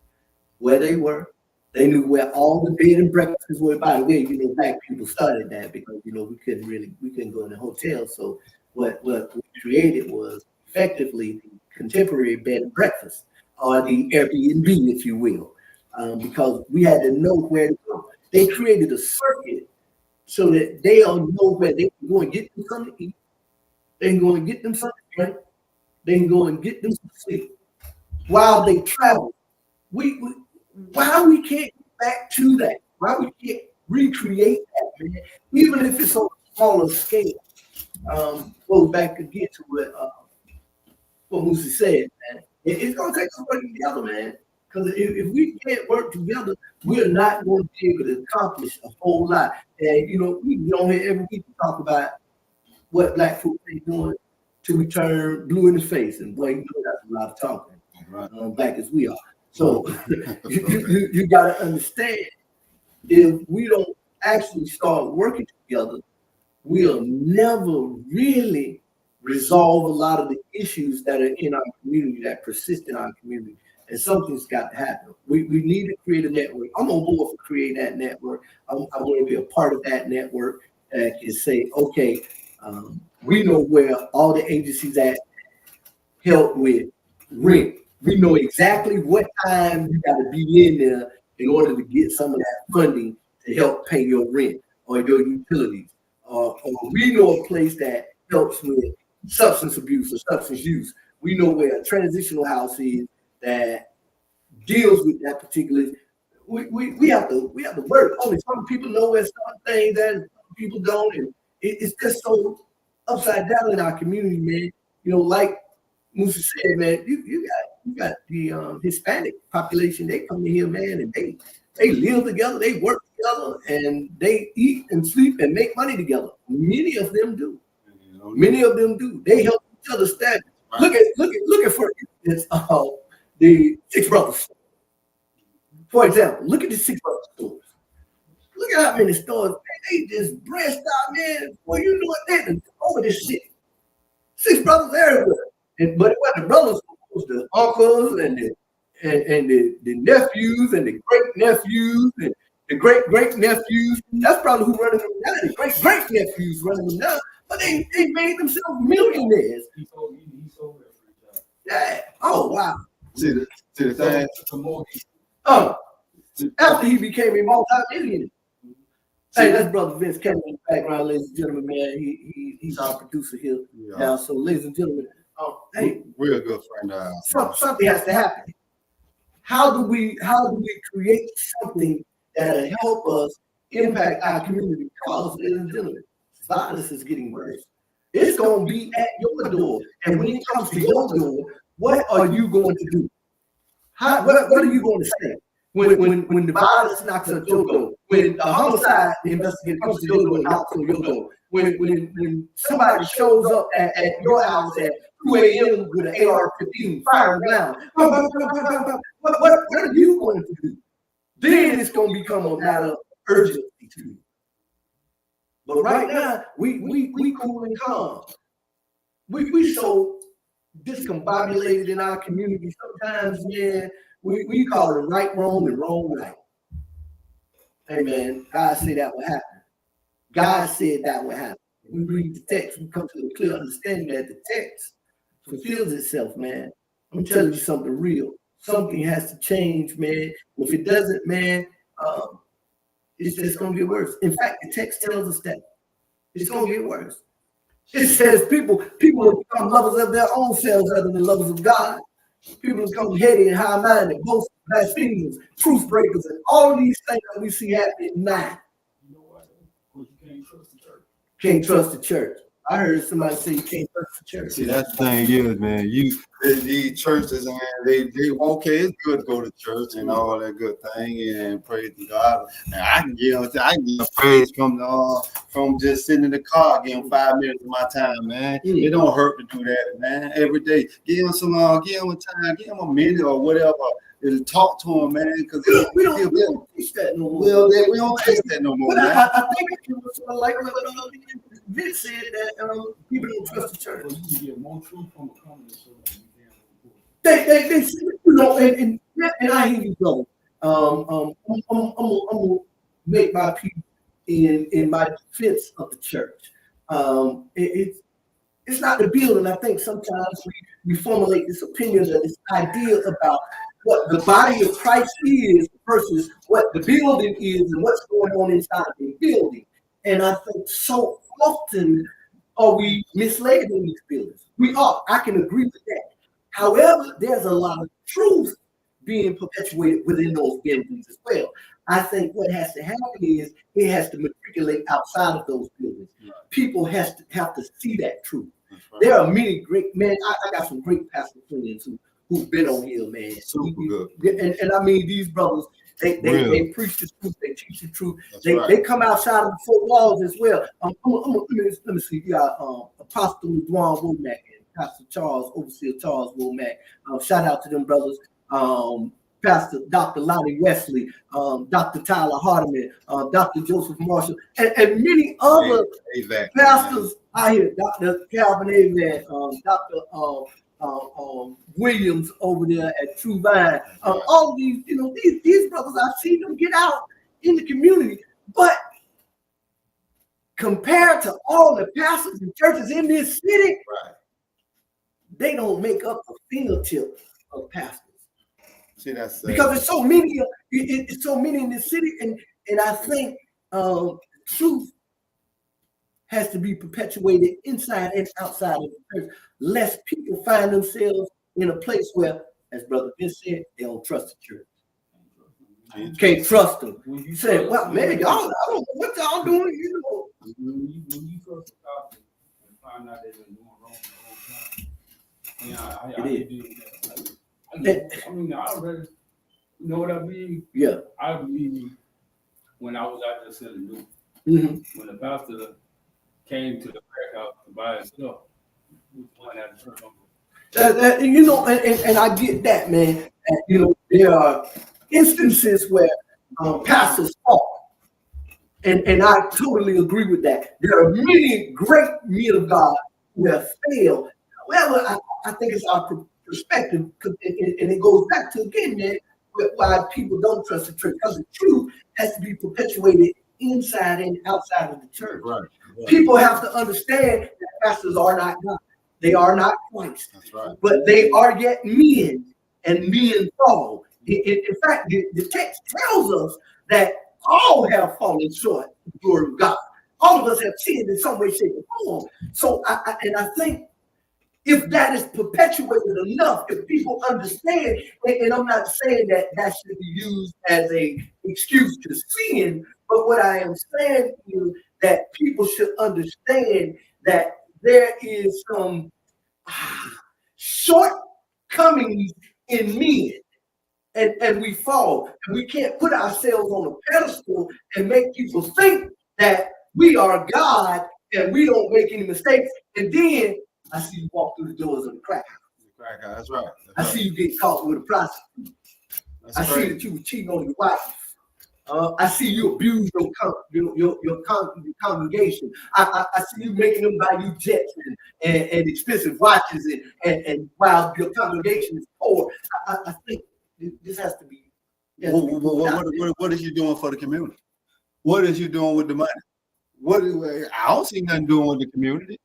Speaker 1: where they were. They knew where all the bed and breakfasts were. By the way, Black people started that because we couldn't go in a hotel. So what we created was effectively the contemporary bed and breakfast, or the Airbnb, if you will, because we had to know where to go. They created a circuit so that they'll know where they can go and get them something to eat. They can go and get them something to drink. They can go and get them some sleep while they travel. Why we can't get back to that? Why we can't recreate that, man? Even if it's on a smaller scale. Goes back again to what Musi said, man. It's gonna take us working together, man. Because if we can't work together, we're not going to be able to accomplish a whole lot. And we get on here every week to talk about what Black folks are doing to return blue in the face. And boy, that's a lot of talking, right? Black as we are. So you got to understand, if we don't actually start working together, we'll never really resolve a lot of the issues that are in our community, that persist in our community. And something's got to happen. We need to create a network. I'm on board for creating that network. I want to be a part of that network that can say, okay, we know where all the agencies that help with rent. We know exactly what time you got to be in there in order to get some of that funding to help pay your rent or your utilities. Or we know a place that helps with substance abuse or substance use. We know where a transitional house is that deals with that particular. We have to work. Only some people know where some things that some people don't, and it's just so upside down in our community, man. Like Musa said, man, you got the Hispanic population. They come in here, man, and they live together, they work together, and they eat and sleep and make money together. Many of them do. They help each other establish. Look at for instance, the Six Brothers. For example, look at the Six Brothers stores. Look at how many stores they just branched out, man. Well, you know what? They done over this shit. Six Brothers everywhere. But it wasn't the brothers, it was the uncles and the nephews and the great nephews and the great nephews. That's probably who running them now. The great nephews running them now. But they made themselves millionaires. He sold it. Yeah. Oh wow.
Speaker 2: See the thing.
Speaker 1: After he became a multi-millionaire. Hey, that's Brother Vince Kevin in the background, ladies and gentlemen, man. He's our producer here now. So, ladies and gentlemen, hey,
Speaker 2: real good friend.
Speaker 1: Something has to happen. How do we create something that'll help us impact our community? Because, ladies and gentlemen, violence is getting worse. It's going to be at your door. And when it comes to your door, what are you going to do? What are you going to say? When the violence knocks at your door, when the homicide investigator comes to your door and knocks on your door, when somebody shows up at your house at 2 a.m. with an AR-15 firing down, what are you going to do? Then it's going to become a matter of urgency to it. But right now, we cool and calm. We so discombobulated in our community sometimes, man. We call it right wrong and wrong right. Hey man, God said that would happen. God said that would happen. We read the text, we come to the clear understanding that the text fulfills itself, man. I'm telling you something real. Something has to change, man. If it doesn't, man, it's just gonna get worse. In fact, the text tells us that it's gonna get worse. It says people will become lovers of their own selves rather than lovers of God. People become heady and high-minded, boastful, blasphemers, truth breakers, and all of these things that we see happening now.
Speaker 3: You know what? You can't trust the church.
Speaker 1: Can't trust the church. I heard somebody say you can't trust the church.
Speaker 2: See, that's the thing is, man, these churches, man, they okay, it's good to go to church and all that good thing and praise to God. And I can give praise from just sitting in the car, getting 5 minutes of my time, man. It don't hurt to do that, man. Every day, give them some, give them a time, give them a minute or whatever. To talk to them, man, because
Speaker 1: we don't teach that no more.
Speaker 2: Well, we don't teach that no more,
Speaker 1: but
Speaker 2: man.
Speaker 1: I think it was like Vince said that people don't trust the church.
Speaker 3: Well, you can get more truth from a company so that you can.
Speaker 1: They you know, and I hear you, brother. I'm gonna make my peace in my defense of the church. It's not the building. I think sometimes we formulate this opinion or this idea about what the body of Christ is versus what the building is and what's going on inside the building. And I think so often are we misled in these buildings. We are. I can agree with that. However, there's a lot of truth being perpetuated within those buildings as well. I think what has to happen is it has to matriculate outside of those buildings. Right. People have to see that truth. Right. There are many great men. I got some great pastor friends who've been on here, man.
Speaker 2: Super good.
Speaker 1: And I mean, these brothers, they preach the truth, they teach the truth. They come outside of the four walls as well. Let me see. You got Apostle Dwan Womack and Pastor Charles, Overseer Charles Womack. Shout out to them brothers. Pastor Dr. Lonnie Wesley, Dr. Tyler Hardiman, Dr. Joseph Marshall, and many other pastors out here, Dr. Calvin Avan, Dr. Williams over there at True Vine. All of these, these brothers, I've seen them get out in the community, but compared to all the pastors and churches in this city, right, they don't make up a fingertip of pastors.
Speaker 2: See, that's
Speaker 1: because it's so many. It's so many in this city, and I think truth has to be perpetuated inside and outside of the church, lest people find themselves in a place where, as Brother Vince said, they don't trust the church. Can't trust them. You say, well, man, y'all, I don't know what y'all doing.
Speaker 3: When you trust the gospel and find out they've been doing wrong the whole time, I deal with that. I mean, I already, you know what I mean?
Speaker 1: Yeah.
Speaker 3: I believe when I was out there selling dope, when the pastor came to the crack house to buy his stuff, we went at the church.
Speaker 1: And I get that, man. And, there are instances where pastors fall, and I totally agree with that. There are many great men of God who have failed. However, I think it's our perspective, and it goes back to, again, man, why people don't trust the church, because the truth has to be perpetuated inside and outside of the church. Right. People have to understand that pastors are not God. They are not Christ. That's right. But they are yet men, and men fall. In fact, the text tells us that all have fallen short of the glory of God. All of us have sinned in some way, shape, or form. So, I think if that is perpetuated enough, if people understand, and I'm not saying that should be used as an excuse to sin, but what I am saying is that people should understand that there is some shortcomings in men, and we fall, and we can't put ourselves on a pedestal and make people think that we are God and we don't make any mistakes, and then I see you walk through the doors of the crack house.
Speaker 2: That's right.
Speaker 1: I see you get caught with a prostitute. I see that you were cheating on your wife. I see you abuse your congregation. I see you making them buy you jets and expensive watches and while your congregation is poor. I think this has to be.
Speaker 2: What is you doing for the community? What is you doing with the money? I don't see nothing doing with the community.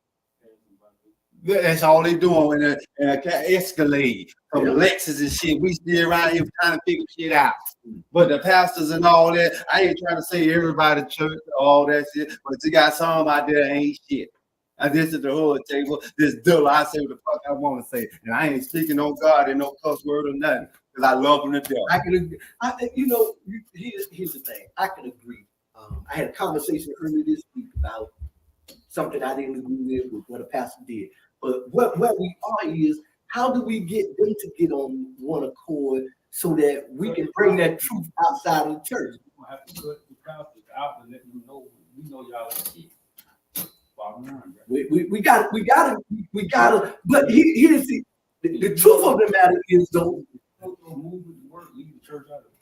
Speaker 2: That's all they doing in a Escalade, from Lexus and shit. We still around here trying to figure shit out. But the pastors and all that, I ain't trying to say everybody church, all that shit. But you got some out there ain't shit. And this is the whole table. This dull, I say what the fuck I want to say. And I ain't speaking on God and no cuss word or nothing. Because I love him to death.
Speaker 1: I can agree. Here's the thing. I can agree. I had a conversation earlier this week about something I didn't agree with what a pastor did. But where we are is, how do we get them to get on one accord so that we can bring that truth outside of the church?
Speaker 3: We're gonna have to cut the pastors out and let them know we know y'all ain't shit. Bottom line, right?
Speaker 1: We gotta. But here's the truth of the matter is, though.
Speaker 3: Move with the word, leave the church out of it.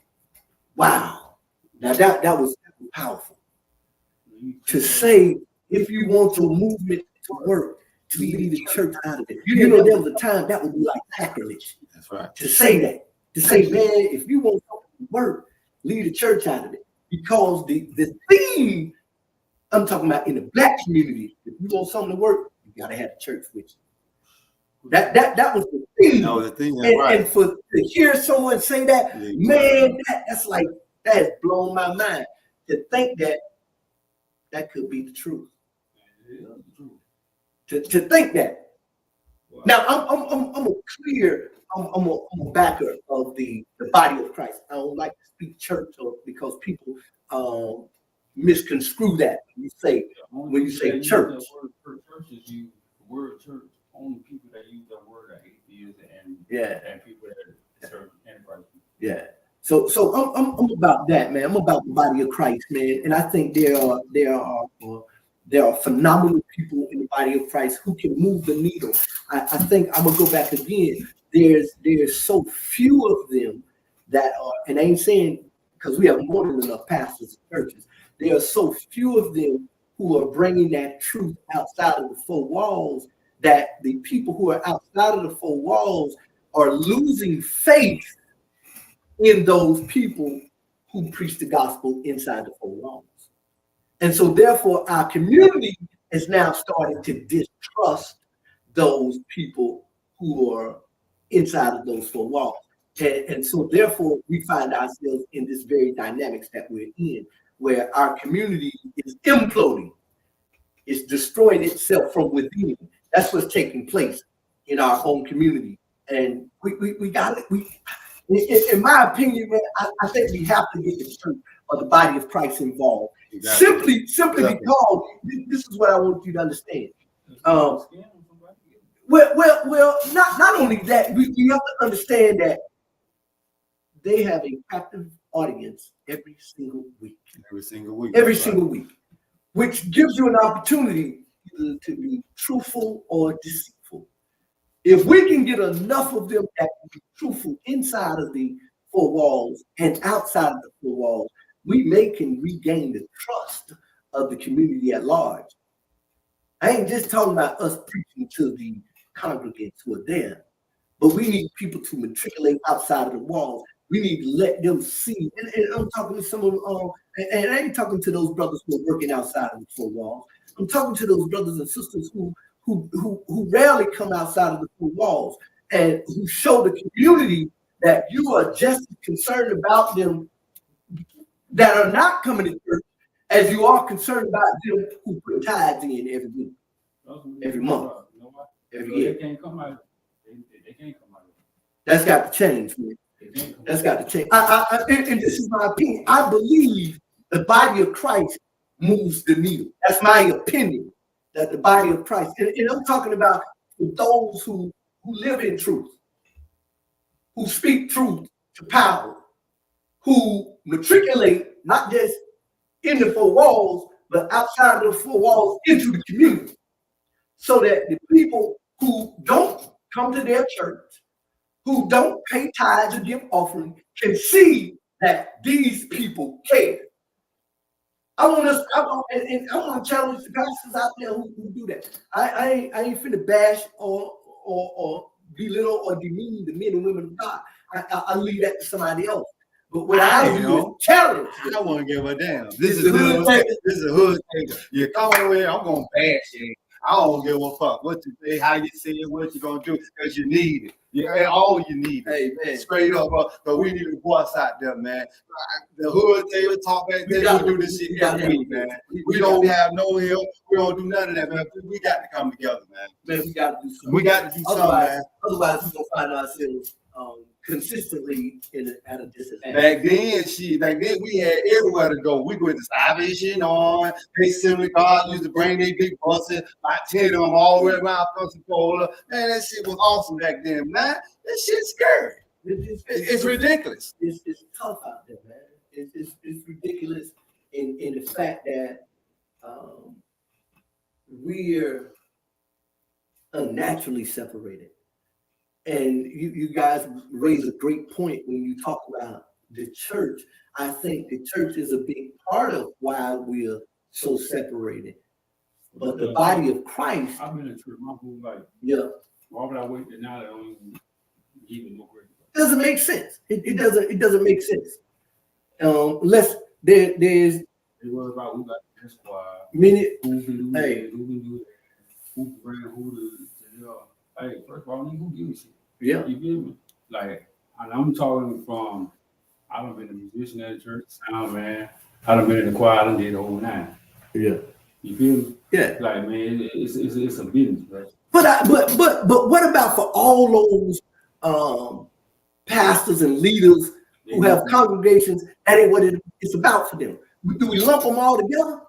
Speaker 1: Wow. Now that was powerful. To say, if you want your movement to work, to leave the church out of it. You know, there was a time that would be like sacrilege.
Speaker 2: That's right.
Speaker 1: To say that. To say, man, if you want something to work, leave the church out of it. Because the theme, I'm talking about in the black community, if you want something to work, you gotta have the church with you. That was the theme.
Speaker 2: No, the thing is,
Speaker 1: And,
Speaker 2: right.
Speaker 1: and to hear someone say that, man, that's like, that has blown my mind. To think that could be the truth.
Speaker 3: It is the truth.
Speaker 1: To think that.
Speaker 3: Wow.
Speaker 1: Now I'm a backer of the body of Christ. I don't like to speak church because people misconstrue that when you say church.
Speaker 3: The word church is used. The word church, only people that use that word are atheists and people that serve enterprise.
Speaker 1: Yeah. So I'm about that, man. I'm about the body of Christ, man. And I think there are phenomenal people in the body of Christ who can move the needle. I think I'm gonna go back again. There's so few of them that are, and I ain't saying because we have more than enough pastors and churches. There are so few of them who are bringing that truth outside of the four walls that the people who are outside of the four walls are losing faith in those people who preach the gospel inside the four walls. And so therefore our community is now starting to distrust those people who are inside of those four walls. And so therefore we find ourselves in this very dynamics that we're in, where our community is imploding. It's destroying itself from within. That's what's taking place in our own community. And we got it. In my opinion, man, I think we have to get the church or the body of Christ involved. Exactly. Simply because this is what I want you to understand. Well, not only that, we have to understand that they have a captive audience every single week. Every single week, which gives you an opportunity to be truthful or deceitful. If we can get enough of them that can be truthful inside of the four walls and outside of the four walls, we can regain the trust of the community at large. I ain't just talking about us preaching to the congregants who are there, but we need people to matriculate outside of the walls. We need to let them see. And I'm talking to some of them, and I ain't talking to those brothers who are working outside of the four walls. I'm talking to those brothers and sisters who rarely come outside of the four walls and who show the community that you are just as concerned about them that are not coming to church as you are concerned about them who put tithes in every week, every month, every year.
Speaker 3: They can't come out. They can't come out.
Speaker 1: That's got to change, man. That's got to change. And this is my opinion. I believe the body of Christ moves the needle. That's my opinion. That the body of Christ, and I'm talking about those who live in truth, who speak truth to power, who matriculate not just in the four walls, but outside of the four walls into the community, so that the people who don't come to their church, who don't pay tithes or give offering, can see that these people care. I want to challenge the pastors out there who do that. I ain't finna bash or belittle or demean the men and women of God. I leave that to somebody else. But what I do is challenge.
Speaker 2: I want to give a damn. This is a hood thing. You come over here, I'm gonna bash you. I don't give a fuck what you say, how you say it, what you gonna do, because you need it. Yeah, all you need.
Speaker 1: Hey, man.
Speaker 2: Straight up, but we need a voice out there, man. The hood table talk back there, we do this shit every week, man. We don't have no help. We don't do none of that, man. We got to come together, man.
Speaker 1: Man, we got to do something.
Speaker 2: We got to do something, man.
Speaker 1: Otherwise, we're gonna find ourselves consistently at a disadvantage.
Speaker 2: Back then we had everywhere to go. We went to Salvation on. They simply God used to bring their big buses, like 10 of them all the way around Pensacola. Man, that shit was awesome back then, man. That shit's scary. It's ridiculous.
Speaker 1: It's tough out there, man. It's ridiculous in the fact that we're unnaturally separated. And you guys raise a great point when you talk about the church. I think the church is a big part of why we're so separated. But the body of Christ.
Speaker 3: I've been in church my whole life.
Speaker 1: Yeah.
Speaker 3: Why would I wait till now that I don't even give it no credit?
Speaker 1: Doesn't make sense. It doesn't make sense. Unless there's
Speaker 3: They worry about who got the squad,
Speaker 1: many.
Speaker 3: who can do
Speaker 1: Hey.
Speaker 3: that, who can do that, who can bring who to hey, first of all, who give a shit?
Speaker 1: Yeah.
Speaker 3: You feel me? Like, and I'm talking from, I done been a musician at the church, sound man. I done been in the choir, I done did the whole 9.
Speaker 1: Yeah.
Speaker 3: You feel me?
Speaker 1: Yeah.
Speaker 3: Like, man, it's a business, bro.
Speaker 1: But what about for all those pastors and leaders who have congregations? That ain't what it's about for them. Do we lump them all together?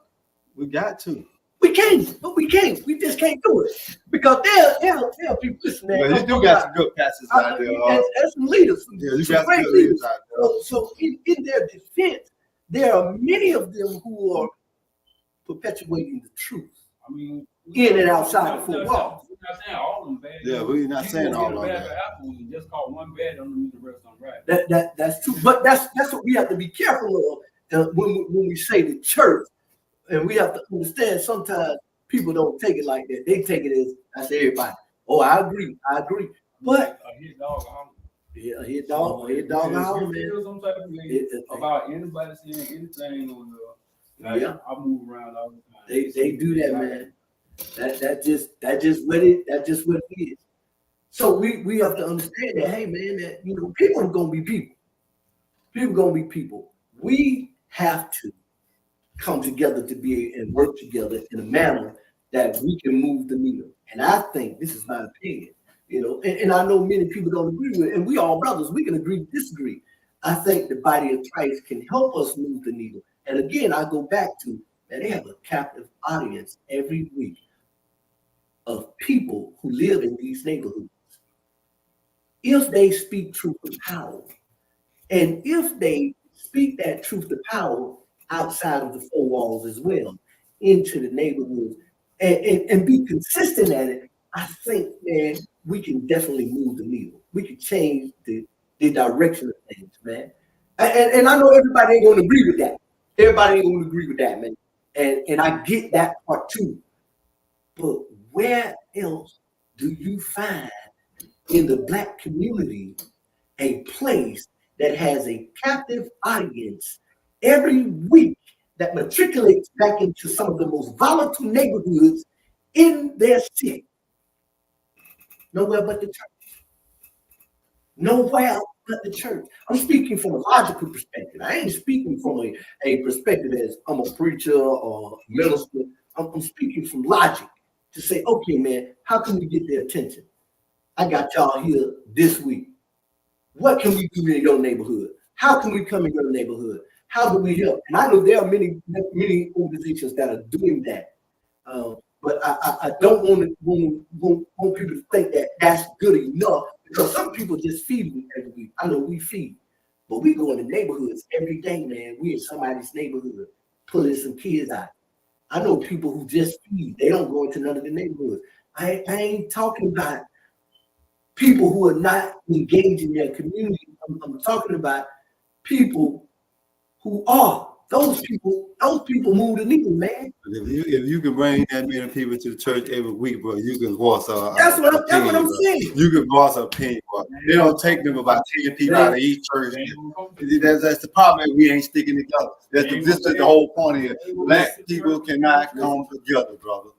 Speaker 2: We got to.
Speaker 1: We can't, but we can't. We just can't do it because they'll be listening.
Speaker 2: But you do got some good pastors out there.
Speaker 1: And some leaders.
Speaker 2: Yeah, you
Speaker 1: some
Speaker 2: got
Speaker 1: great
Speaker 2: some good leaders out there.
Speaker 1: So in their defense, there are many of them who are perpetuating the truth.
Speaker 3: I mean,
Speaker 1: In and outside the four walls.
Speaker 3: We're not saying all of them bad.
Speaker 2: Yeah, we're not saying all of them
Speaker 3: bad
Speaker 2: bad.
Speaker 3: for apples and just call one bad, don't mean the rest on right.
Speaker 1: That's true. But that's what we have to be careful of when we say the church. And we have to understand sometimes people don't take it like that. They take it as I say everybody. Oh, I agree. But
Speaker 3: a hit dog,
Speaker 1: a hit dog, holler, man.
Speaker 3: Some type of way about anybody saying anything on the like,
Speaker 1: Yeah.
Speaker 3: I move around all the time.
Speaker 1: They do that, man. That's just what it is. So we have to understand that, hey man, that people are gonna be people. People gonna be people. We have to come together to be and work together in a manner that we can move the needle. And I think this is my opinion, and I know many people don't agree with it, and we all brothers, we can agree to disagree. I think the body of Christ can help us move the needle. And again, I go back to that they have a captive audience every week of people who live in these neighborhoods. If they speak truth to power, and if they speak that truth to power outside of the four walls as well, into the neighborhoods, and be consistent at it, I think, man, we can definitely move the needle. We can change the direction of things, man. And I know everybody ain't going to agree with that. Everybody ain't going to agree with that, man. And I get that part too. But where else do you find in the Black community a place that has a captive audience every week that matriculates back into some of the most volatile neighborhoods in their city? Nowhere but the church. Nowhere but the church. I'm speaking from a logical perspective. I ain't speaking from a perspective as I'm a preacher or minister. I'm speaking from logic to say, okay, man, how can we get their attention? I got y'all here this week. What can we do in your neighborhood? How can we come in your neighborhood? How do we help? And I know there are many organizations that are doing that. But I don't want people to think that that's good enough, because some people just feed me every week. I know we feed, but we go into neighborhoods every day, man. We in somebody's neighborhood pulling some kids out. I know people who just feed. They don't go into none of the neighborhoods. I ain't talking about people who are not engaged in their community. I'm talking about people who are those people move the needle, man.
Speaker 2: If you can bring that many people to the church every week, bro, you can voice
Speaker 1: That's what I'm
Speaker 2: bro.
Speaker 1: saying.
Speaker 2: You can voice an opinion, bro. It don't take them about 10 people out of each church. That's the problem. We ain't sticking together. This is the whole point here. Black people cannot come together, brother.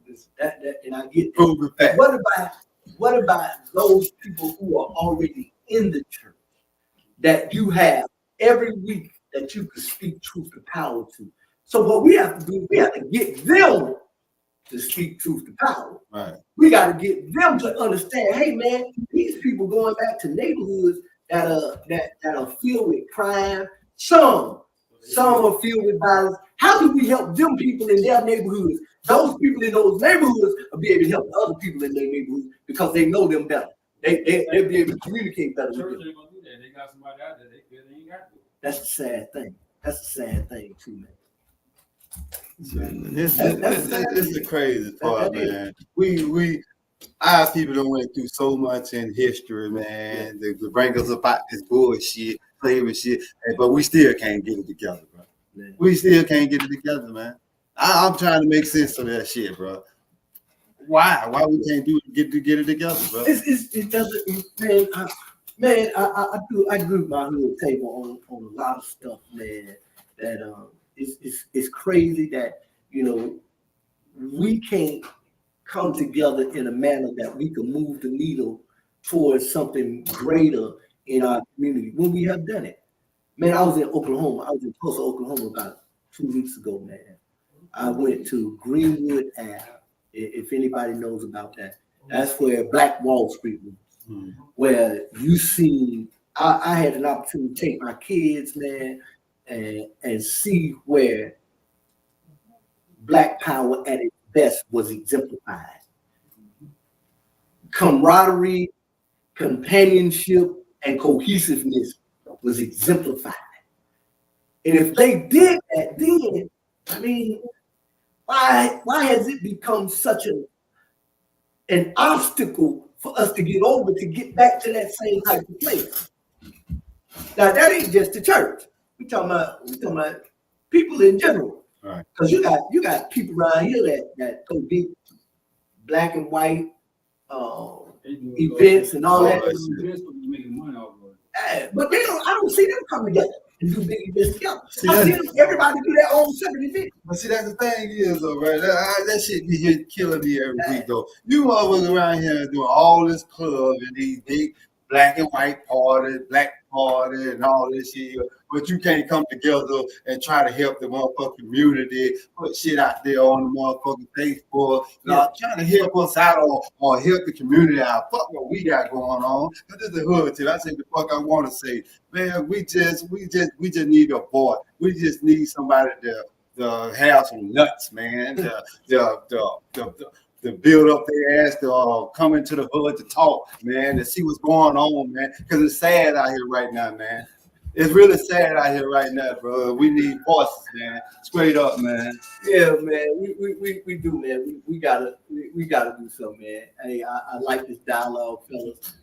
Speaker 1: And I get that.
Speaker 2: Proven fact.
Speaker 1: What about those people who are already in the church that you have every week that you can speak truth to power to? So what we have to do, we have to get them to speak truth to power.
Speaker 2: Right.
Speaker 1: We got to get them to understand, hey man, these people going back to neighborhoods that are filled with crime. Some are filled with violence. How do we help them people in their neighborhoods? Those people in those neighborhoods will be able to help other people in their neighborhoods because they know them better. They'll be able to communicate better with them.
Speaker 3: Church ain't gonna do that. They got somebody out there. They ain't got to.
Speaker 1: That's a sad thing. That's a sad thing too, man.
Speaker 2: This is the crazy part, man. Our people done went through so much in history, man, to bring us about this bullshit, slavery shit, but we still can't get it together, bro.
Speaker 1: Man.
Speaker 2: We still can't get it together, man. I'm trying to make sense of that shit, bro. Why we can't get it together, bro?
Speaker 1: It doesn't, man. I agree with my hood table on a lot of stuff, man. That it's crazy that we can't come together in a manner that we can move the needle towards something greater in our community when we have done it. Man, I was in Oklahoma. I was in Tulsa, Oklahoma about 2 weeks ago, man. I went to Greenwood Ave. If anybody knows about that, that's where Black Wall Street was. Where you see, I had an opportunity to take my kids, man, and see where Black power at its best was exemplified. Camaraderie, companionship, and cohesiveness was exemplified. And if they did that then, I mean, why has it become such an obstacle for us to get over to get back to that same type of place? Now that ain't just the church. We talking about people in general.
Speaker 2: Right.
Speaker 1: Because you got people around here that go deep, black and white events and all that. But I don't see them come together and do big events together. I see them, everybody do their own separate event.
Speaker 2: But see, that's the thing is, though, right? That shit be here killing me every week, though. You always around here doing all this club and these big black and white parties, black party, and all this shit. But you can't come together and try to help the motherfucking community, put shit out there on the motherfucking Facebook, trying to help us out or help the community out. Fuck what we got going on. This is the hood till I say the fuck I want to say. Man, we just need a voice. We just need somebody to have some nuts, man. To build up their ass, to come into the hood to talk, man, to see what's going on, man. Because it's sad out here right now, man. It's really sad out here right now, bro. We need voices, man. Straight up, man.
Speaker 1: Yeah, man. We do, man. We gotta do something, man. Hey, I like this dialogue, fellas.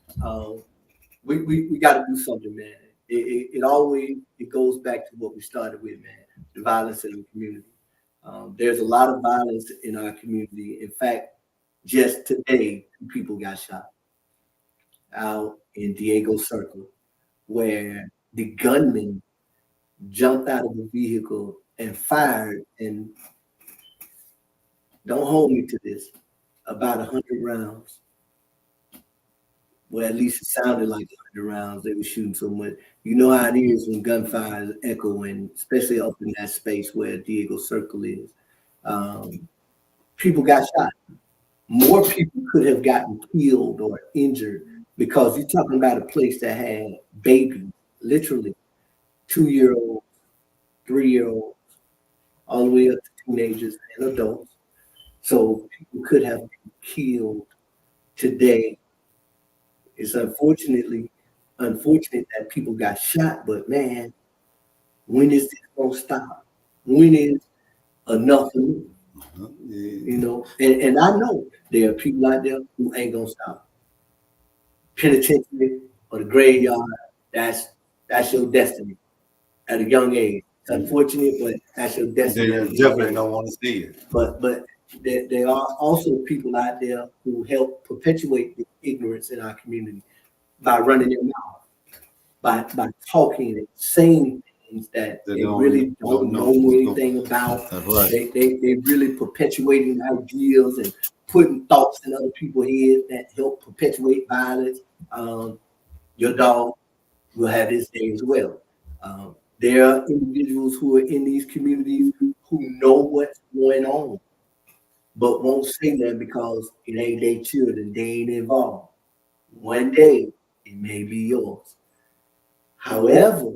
Speaker 1: We gotta do something, man. It always goes back to what we started with, man. The violence in the community. There's a lot of violence in our community. In fact, just today, 2 people got shot out in Diego Circle, where the gunman jumped out of the vehicle and fired, and don't hold me to this, about 100 rounds. Well, at least it sounded like 100 rounds. They were shooting so much. You know how it is when gunfire is echoing, especially up in that space where Diego Circle is. People got shot. More people could have gotten killed or injured because you're talking about a place that had babies, literally 2-year-olds, 3-year-olds, all the way up to teenagers and adults. So people could have been killed today. It's unfortunate that people got shot, but man, when is this gonna stop? When is enough enough? You know, and I know there are people out there who ain't gonna stop. Penitentiary or the graveyard, that's your destiny at a young age. It's unfortunate, but that's your
Speaker 2: They
Speaker 1: destiny.
Speaker 2: definitely don't want to see it.
Speaker 1: But there are also people out there who help perpetuate the ignorance in our community by running their mouth, by talking and saying things that they really don't know anything about.
Speaker 2: That's right.
Speaker 1: They really perpetuating ideas and putting thoughts in other people's heads that help perpetuate violence. Your dog will have his day as well. There are individuals who are in these communities who know what's going on, but won't say that because it ain't their children, they ain't involved. One day, it may be yours. However,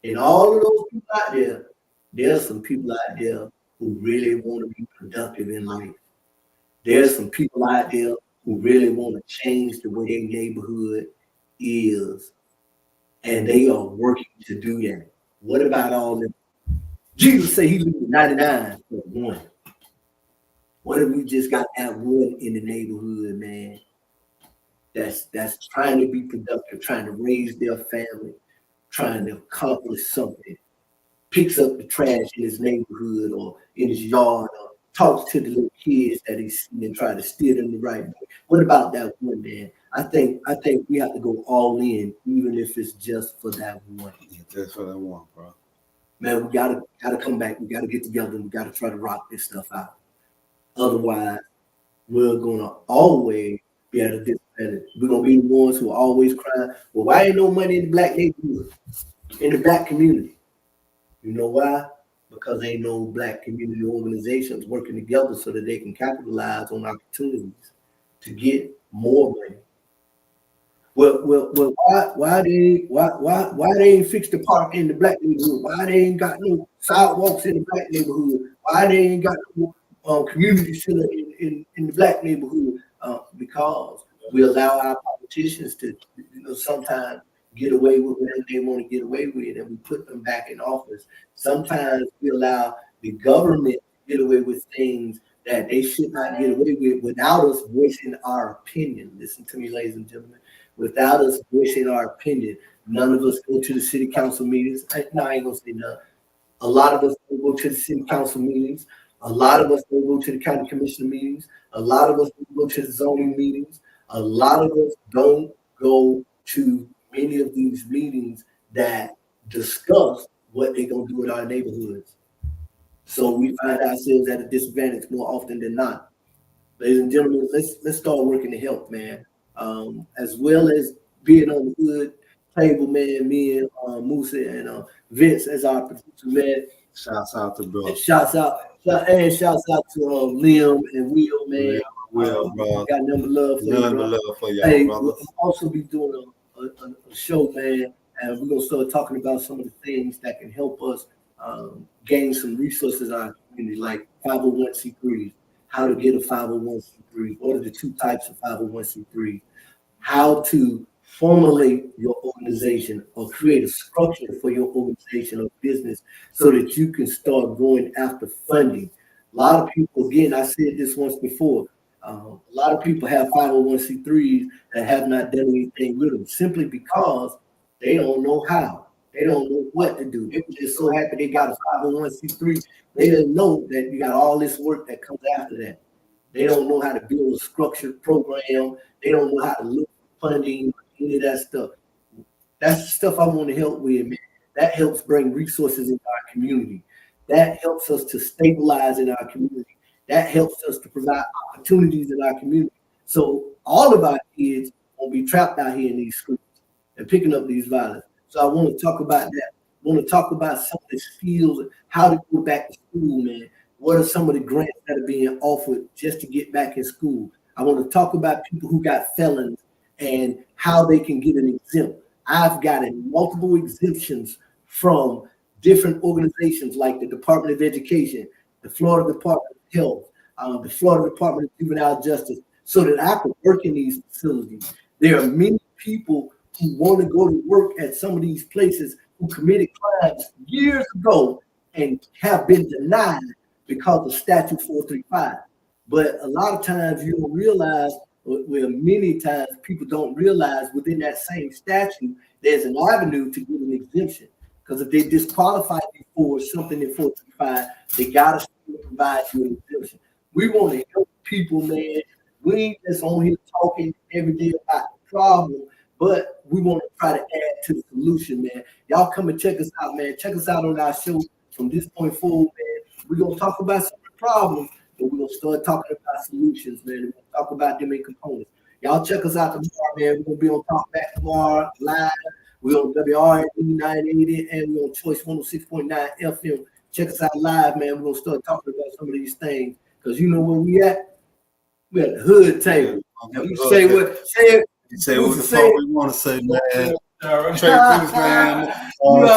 Speaker 1: in all of those people out there, there's some people out there who really want to be productive in life. There's some people out there who really want to change the way their neighborhood is, and they are working to do that. What about all them? Jesus said he leaving 99 for one. What if we just got that one in the neighborhood, man? That's trying to be productive, trying to raise their family, trying to accomplish something, picks up the trash in his neighborhood or in his yard, or talks to the little kids that he's seeing and try to steer them the right way. What about that one, man? I think we have to go all in, even if it's just for that one.
Speaker 2: Just for that one, bro.
Speaker 1: Man, we gotta come back. We gotta get together and we gotta try to rock this stuff out. Otherwise, we're gonna always be at a disadvantage. We're gonna be the ones who are always crying, well, why ain't no money in the black neighborhood, in the black community? You know why? Because ain't no black community organizations working together so that they can capitalize on opportunities to get more money. Well, why they ain't fixed the park in the black neighborhood? Why they ain't got no sidewalks in the black neighborhood? Why they ain't got no community center in the black neighborhood? Because we allow our politicians to, sometimes get away with whatever they want to get away with, and we put them back in office. Sometimes we allow the government to get away with things that they should not get away with without us voicing our opinion. Listen to me, ladies and gentlemen. Without us voicing our opinion, none of us go to the city council meetings. No, I ain't gonna say none. A lot of us don't go to the city council meetings. A lot of us don't go to the county commissioner meetings. A lot of us don't go to the zoning meetings. A lot of us don't go to many of these meetings that discuss what they're gonna do in our neighborhoods. So we find ourselves at a disadvantage more often than not. Ladies and gentlemen, let's start working to help, man. As well as being on the hood table, man, me and Musa and Vince as our producer, man.
Speaker 2: Shouts out to bro.
Speaker 1: And shouts out to Liam and Will, man.
Speaker 2: Will, bro.
Speaker 1: Got nothing but love for you,
Speaker 2: None
Speaker 1: bro.
Speaker 2: but love for y'all,
Speaker 1: Hey,
Speaker 2: brother.
Speaker 1: we'll also be doing a show, man, and we're gonna start talking about some of the things that can help us gain some resources in our community, like 501c3s, how to get a 501c3, what are the two types of 501c3, how to formulate your organization or create a structure for your organization or business so that you can start going after funding. A lot of people, again, I said this once before, a lot of people have 501c3s that have not done anything with them simply because they don't know how. They don't know what to do. They were just so happy they got a 501c3. They didn't know that you got all this work that comes after that. They don't know how to build a structured program. They don't know how to look for funding, any of that stuff. That's the stuff I want to help with, man. That helps bring resources into our community. That helps us to stabilize in our community. That helps us to provide opportunities in our community. So all of our kids won't be trapped out here in these schools and picking up these violence. So I want to talk about that. I want to talk about some of the skills, how to go back to school, man. What are some of the grants that are being offered just to get back in school? I want to talk about people who got felons and how they can get an exempt. I've gotten multiple exemptions from different organizations like the Department of Education, the Florida Department of Health, the Florida Department of Juvenile Justice, so that I could work in these facilities. There are many people who want to go to work at some of these places who committed crimes years ago and have been denied because of Statute 435. But a lot of times you don't realize, well, many times people don't realize within that same statute, there's an avenue to get an exemption. Because if they disqualify you for something in 435, they gotta still provide you an exemption. We want to help people, man. We ain't just on here talking every day about the problem, but we want to try to add to the solution, man. Y'all come and check us out, man. Check us out on our show from this point forward, man. We're gonna talk about some problems, but we're gonna start talking about solutions, man. We're gonna talk about them in components. Y'all check us out tomorrow, man. We're gonna be on Talk Back tomorrow live. We're on WRNE 980 and we're on Choice 106.9 FM. Check us out live, man. We're gonna start talking about some of these things. Because you know where we at? We at the hood table. Now you say what
Speaker 2: the fuck we want to say, man. Trey Deuce, man.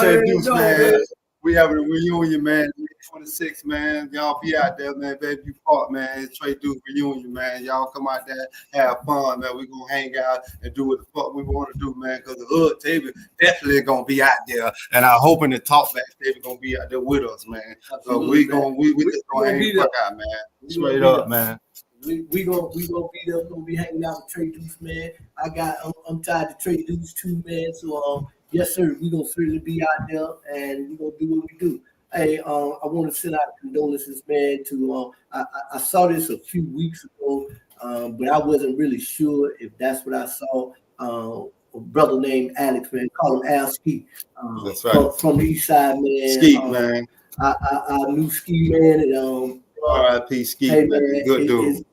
Speaker 2: Trey Deuce, man. We having a reunion, man. 26, man. Y'all be out there, man. Baby Park, man. It's Trey Deuce reunion, man. Y'all come out there, have fun, man. We gonna hang out and do what the fuck we want to do, man. Because the hood table definitely gonna be out there, and I'm hoping the Talk Back table gonna be out there with us, man. So we just gonna hang the fuck out, man. Straight up, man.
Speaker 1: We gonna be there. We're gonna be hanging out with Trey Deuce, man. I'm tied to Trey Deuce too, man. So yes, sir. We gonna certainly be out there, and we gonna do what we do. Hey, I want to send out condolences, man. To I saw this a few weeks ago, but I wasn't really sure if that's what I saw. A brother named Alex, man, call him Al Ski.
Speaker 2: That's right.
Speaker 1: From the East Side, man.
Speaker 2: Ski, man.
Speaker 1: I knew Ski, man, and
Speaker 2: R.I.P. Ski,
Speaker 1: hey,
Speaker 2: man. Good dude.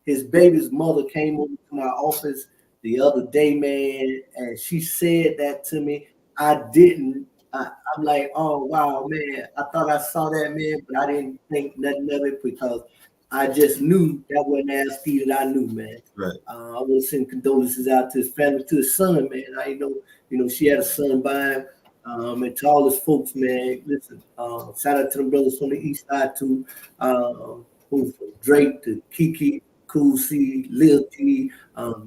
Speaker 1: His baby's mother came over to my office the other day, man, and she said that to me. I didn't. I'm like, oh wow, man. I thought I saw that, man, but I didn't think nothing of it because I just knew that wasn't Al Ski that I knew, man.
Speaker 2: Right.
Speaker 1: I want to send condolences out to his family, to his son, man. I know, she had a son by him. And to all his folks, man, listen, shout out to the brothers from the East Side too, who from Drake to Kiki, Cool C, Lil T,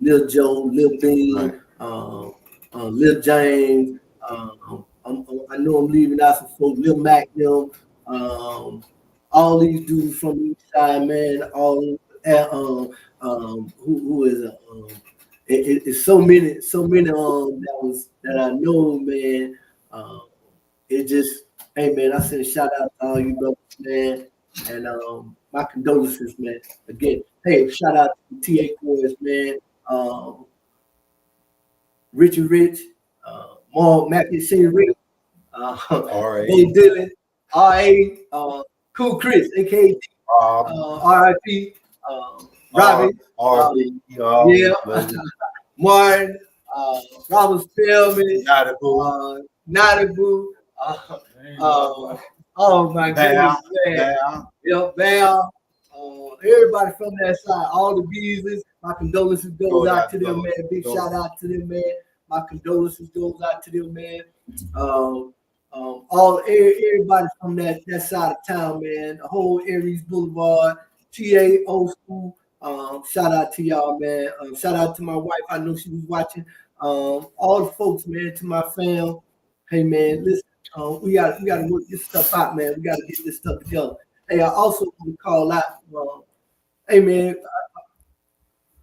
Speaker 1: Lil Joe, Lil Bean,
Speaker 2: right.
Speaker 1: Lil James. I know I'm leaving out some folks, Lil Mac, them, all these dudes from the East Side, man. All who is it's so many that I know, man. It just, hey man, I send a shout out to all you brothers, man, and my condolences, man. Again, hey, shout out to TA Boys, man. Richie Rich, Mark Matthew Senior Rick, Bo Dylan, R.A., Cool Chris, aka R.I.P. Robbie, yeah, Martin, Robert Spellman, Nadabu, oh my goodness, man. Val, everybody from that side, all the Beasleys, my condolences goes out to them, man. Big shout out to them, man. My condolences goes out to them, man. Everybody from that side of town, man. The whole Aries Boulevard, TA Old School. Shout out to y'all, man. Shout out to my wife. I know she was watching. All the folks, man, to my fam. Hey, man, listen. We got to work this stuff out, man. We got to get this stuff together. Hey, I also want to call out. Hey, man,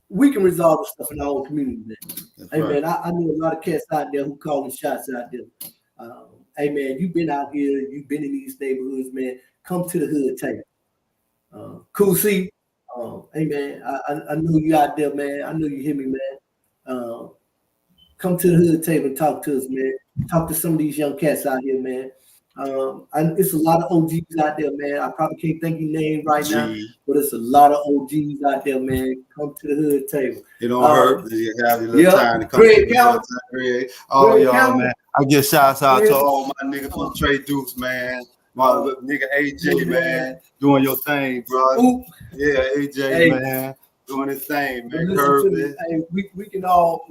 Speaker 1: we can resolve the stuff in our own community, man.
Speaker 2: That's
Speaker 1: hey,
Speaker 2: right.
Speaker 1: man, I know a lot of cats out there who calling shots out there. Hey, man, you've been out here. You've been in these neighborhoods, man. Come to the hood table. Cool C. Hey, man, I know you out there, man. I know you hear me, man. Come to the hood table and talk to us, man. Talk to some of these young cats out here, man. It's a lot of OGs out there, man. I probably can't think your name right now, but it's a lot of OGs out there, man. Come to the hood table.
Speaker 2: It don't hurt. You have a little time to come
Speaker 1: Greg
Speaker 2: to
Speaker 1: County.
Speaker 2: Greg. Oh,
Speaker 1: Greg
Speaker 2: y'all,
Speaker 1: County.
Speaker 2: man. I give shouts out
Speaker 1: Greg.
Speaker 2: to all my niggas from Trey Deuce, man. My nigga AJ, man. Doing your thing, bro.
Speaker 1: Ooh.
Speaker 2: Yeah, AJ,
Speaker 1: Hey.
Speaker 2: man. Doing his thing, man.
Speaker 1: Listen to me. Hey, we can all,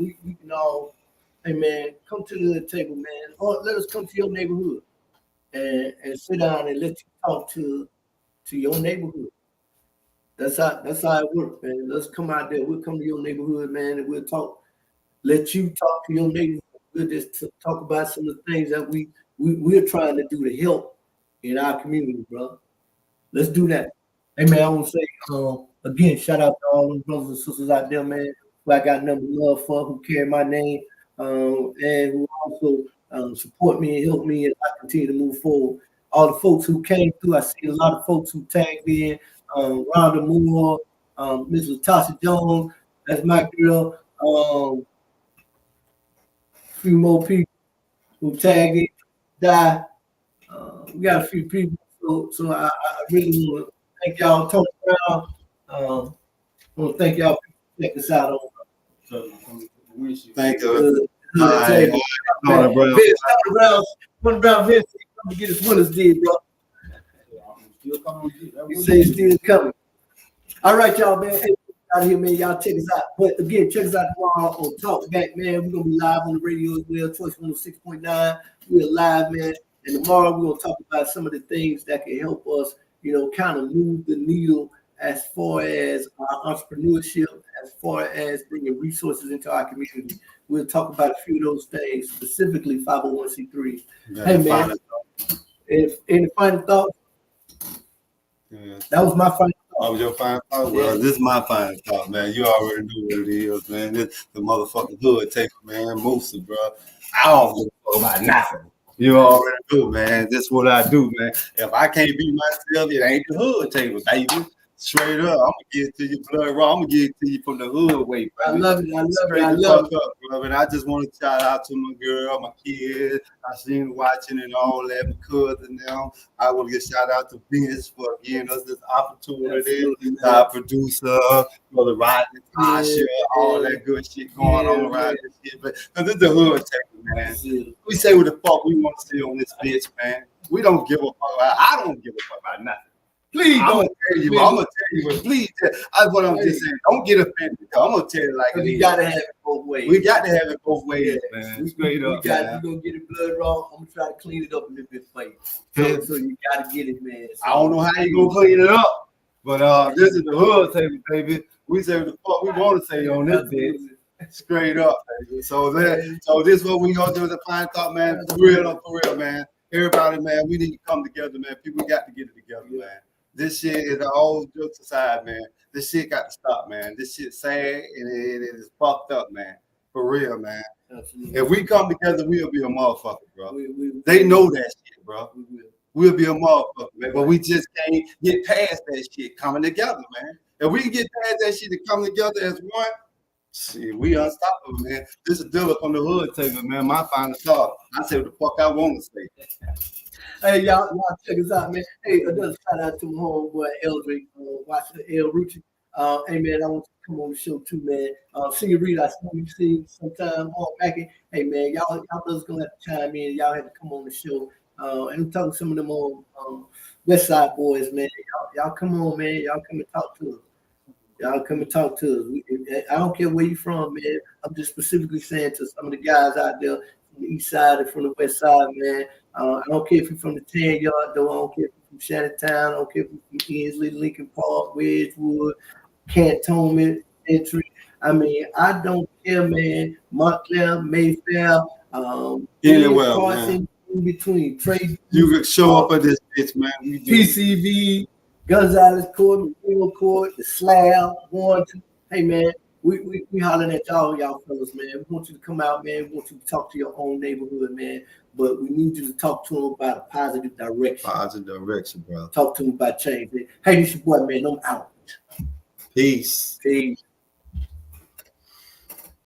Speaker 1: hey, man, come to the table, man. Or let us come to your neighborhood and sit down and let you talk to your neighborhood. That's how it works, man. Let's come out there. We'll come to your neighborhood, man, and we'll talk. Let you talk to your neighborhood. We'll just talk about some of the things that we're trying to do to help in our community, bro. Let's do that. Hey, man, I want to say, again, shout out to all those brothers and sisters out there, man, who I got nothing but love for, who carry my name, and who also support me and help me as I continue to move forward. All the folks who came through, I see a lot of folks who tagged in. Rhonda Moore, Ms. Latasha Jones, that's my girl. A few more people who tagged in, die. We got a few people, so I really want to thank y'all. Tony Brown, I want to thank y'all for checking us out.
Speaker 2: Thank you. Tony Brown.
Speaker 1: Tony Brown, Vince, come to get his winners did, bro. He say he's still coming. All right, y'all, man. Hey, out here, man. Y'all check us out. But again, check us out tomorrow on Talk Back, man. We're gonna be live on the radio as well, Choice 106.9. We're live, man. And tomorrow we're gonna talk about some of the things that can help us, kind of move the needle as far as our entrepreneurship, as far as bringing resources into our community. We'll talk about a few of those things, specifically 501c3. Hey, man. If any final thoughts?
Speaker 2: Yeah.
Speaker 1: That was my final thought.
Speaker 2: Oh, your final thought? Well, this is my final thought, man. You already know what it is, man. This the motherfucking hood taker, man. Musa, bro. I don't give a fuck about nothing. You already know, man. This is what I do, man. If I can't be myself, it ain't the hood taker, baby. Straight up, I'm gonna give it to you blood raw. I'm gonna give it to you from the hood way, baby.
Speaker 1: I love it. I love
Speaker 2: Straight
Speaker 1: it. I
Speaker 2: the
Speaker 1: love
Speaker 2: fuck
Speaker 1: it.
Speaker 2: up, bro. And I just want to shout out to my girl, my kids. I seen her watching and all that, my cousin now. I want to get shout out to Vince for giving us this opportunity. Our producer, Brother Rodney, Tasha, all that good shit going on around this shit. But because it's the hood taker, man. We say what the fuck we want to see on this bitch, man. We don't give a fuck about. I don't give a fuck about nothing. Please don't tell you. I'm gonna tell you. Please, that's what I'm just saying. Don't get offended. I'm gonna tell you like it is.
Speaker 1: We gotta have it both ways.
Speaker 2: We got to have it both ways, man. Straight up, man.
Speaker 1: You gonna get it blood raw. I'm gonna try to clean it up a little bit for you. So you gotta get it, man. So,
Speaker 2: I don't know how you gonna clean it up, but this is the hood table, baby. We say what the fuck we want to say on this bitch. Straight up, baby. So this is what we gonna do as a final thought, man. For real, man. Everybody, man, we need to come together, man. People got to get it together, man. This shit is an old jokes aside, man. This shit got to stop, man. This shit sad and it is fucked up, man. For real, man.
Speaker 1: Absolutely.
Speaker 2: If we come together, we'll be a motherfucker, bro. They know that shit, bro. We'll be a motherfucker, man. But we just can't get past that shit coming together, man. If we can get past that shit to come together as one, shit, we unstoppable, man. This is Dilla from the hood table, man. My final thought. I say what the fuck I want to say.
Speaker 1: Hey, y'all check us out, man. Hey, another shout out to my homeboy Eldrick, watching El Rucci. Hey, man, I want you to come on the show too, man. Senorita, I saw you see sometime on back in. Hey, man, y'all brothers gonna have to chime in. Y'all have to come on the show. And I'm talking to some of them West Side boys, man. Y'all come on, man. Y'all come and talk to us. Y'all come and talk to us. I don't care where you from, man. I'm just specifically saying to some of the guys out there from the east side and from the west side, man. I don't care if you're from the 10-yard though. I don't care if you're from Shantytown. I don't care if you're from Inslee, Lincoln Park, Wedgewood, Cantonment, Entry. I mean, I don't care, man. Montclair, Mayfair,
Speaker 2: Anywhere,
Speaker 1: Carson,
Speaker 2: man.
Speaker 1: in between. Trade.
Speaker 2: You can show up at this bitch, man.
Speaker 1: PCV, Gonzalez Court, McNeil Court, the Slab, Warrington. Hey, man. We hollering at y'all fellas, man. We want you to come out, man. We want you to talk to your own neighborhood, man. But we need you to talk to them about a positive direction.
Speaker 2: Positive direction, bro.
Speaker 1: Talk to them about change. Hey, this your boy, man. I'm out.
Speaker 2: Peace.
Speaker 1: Peace.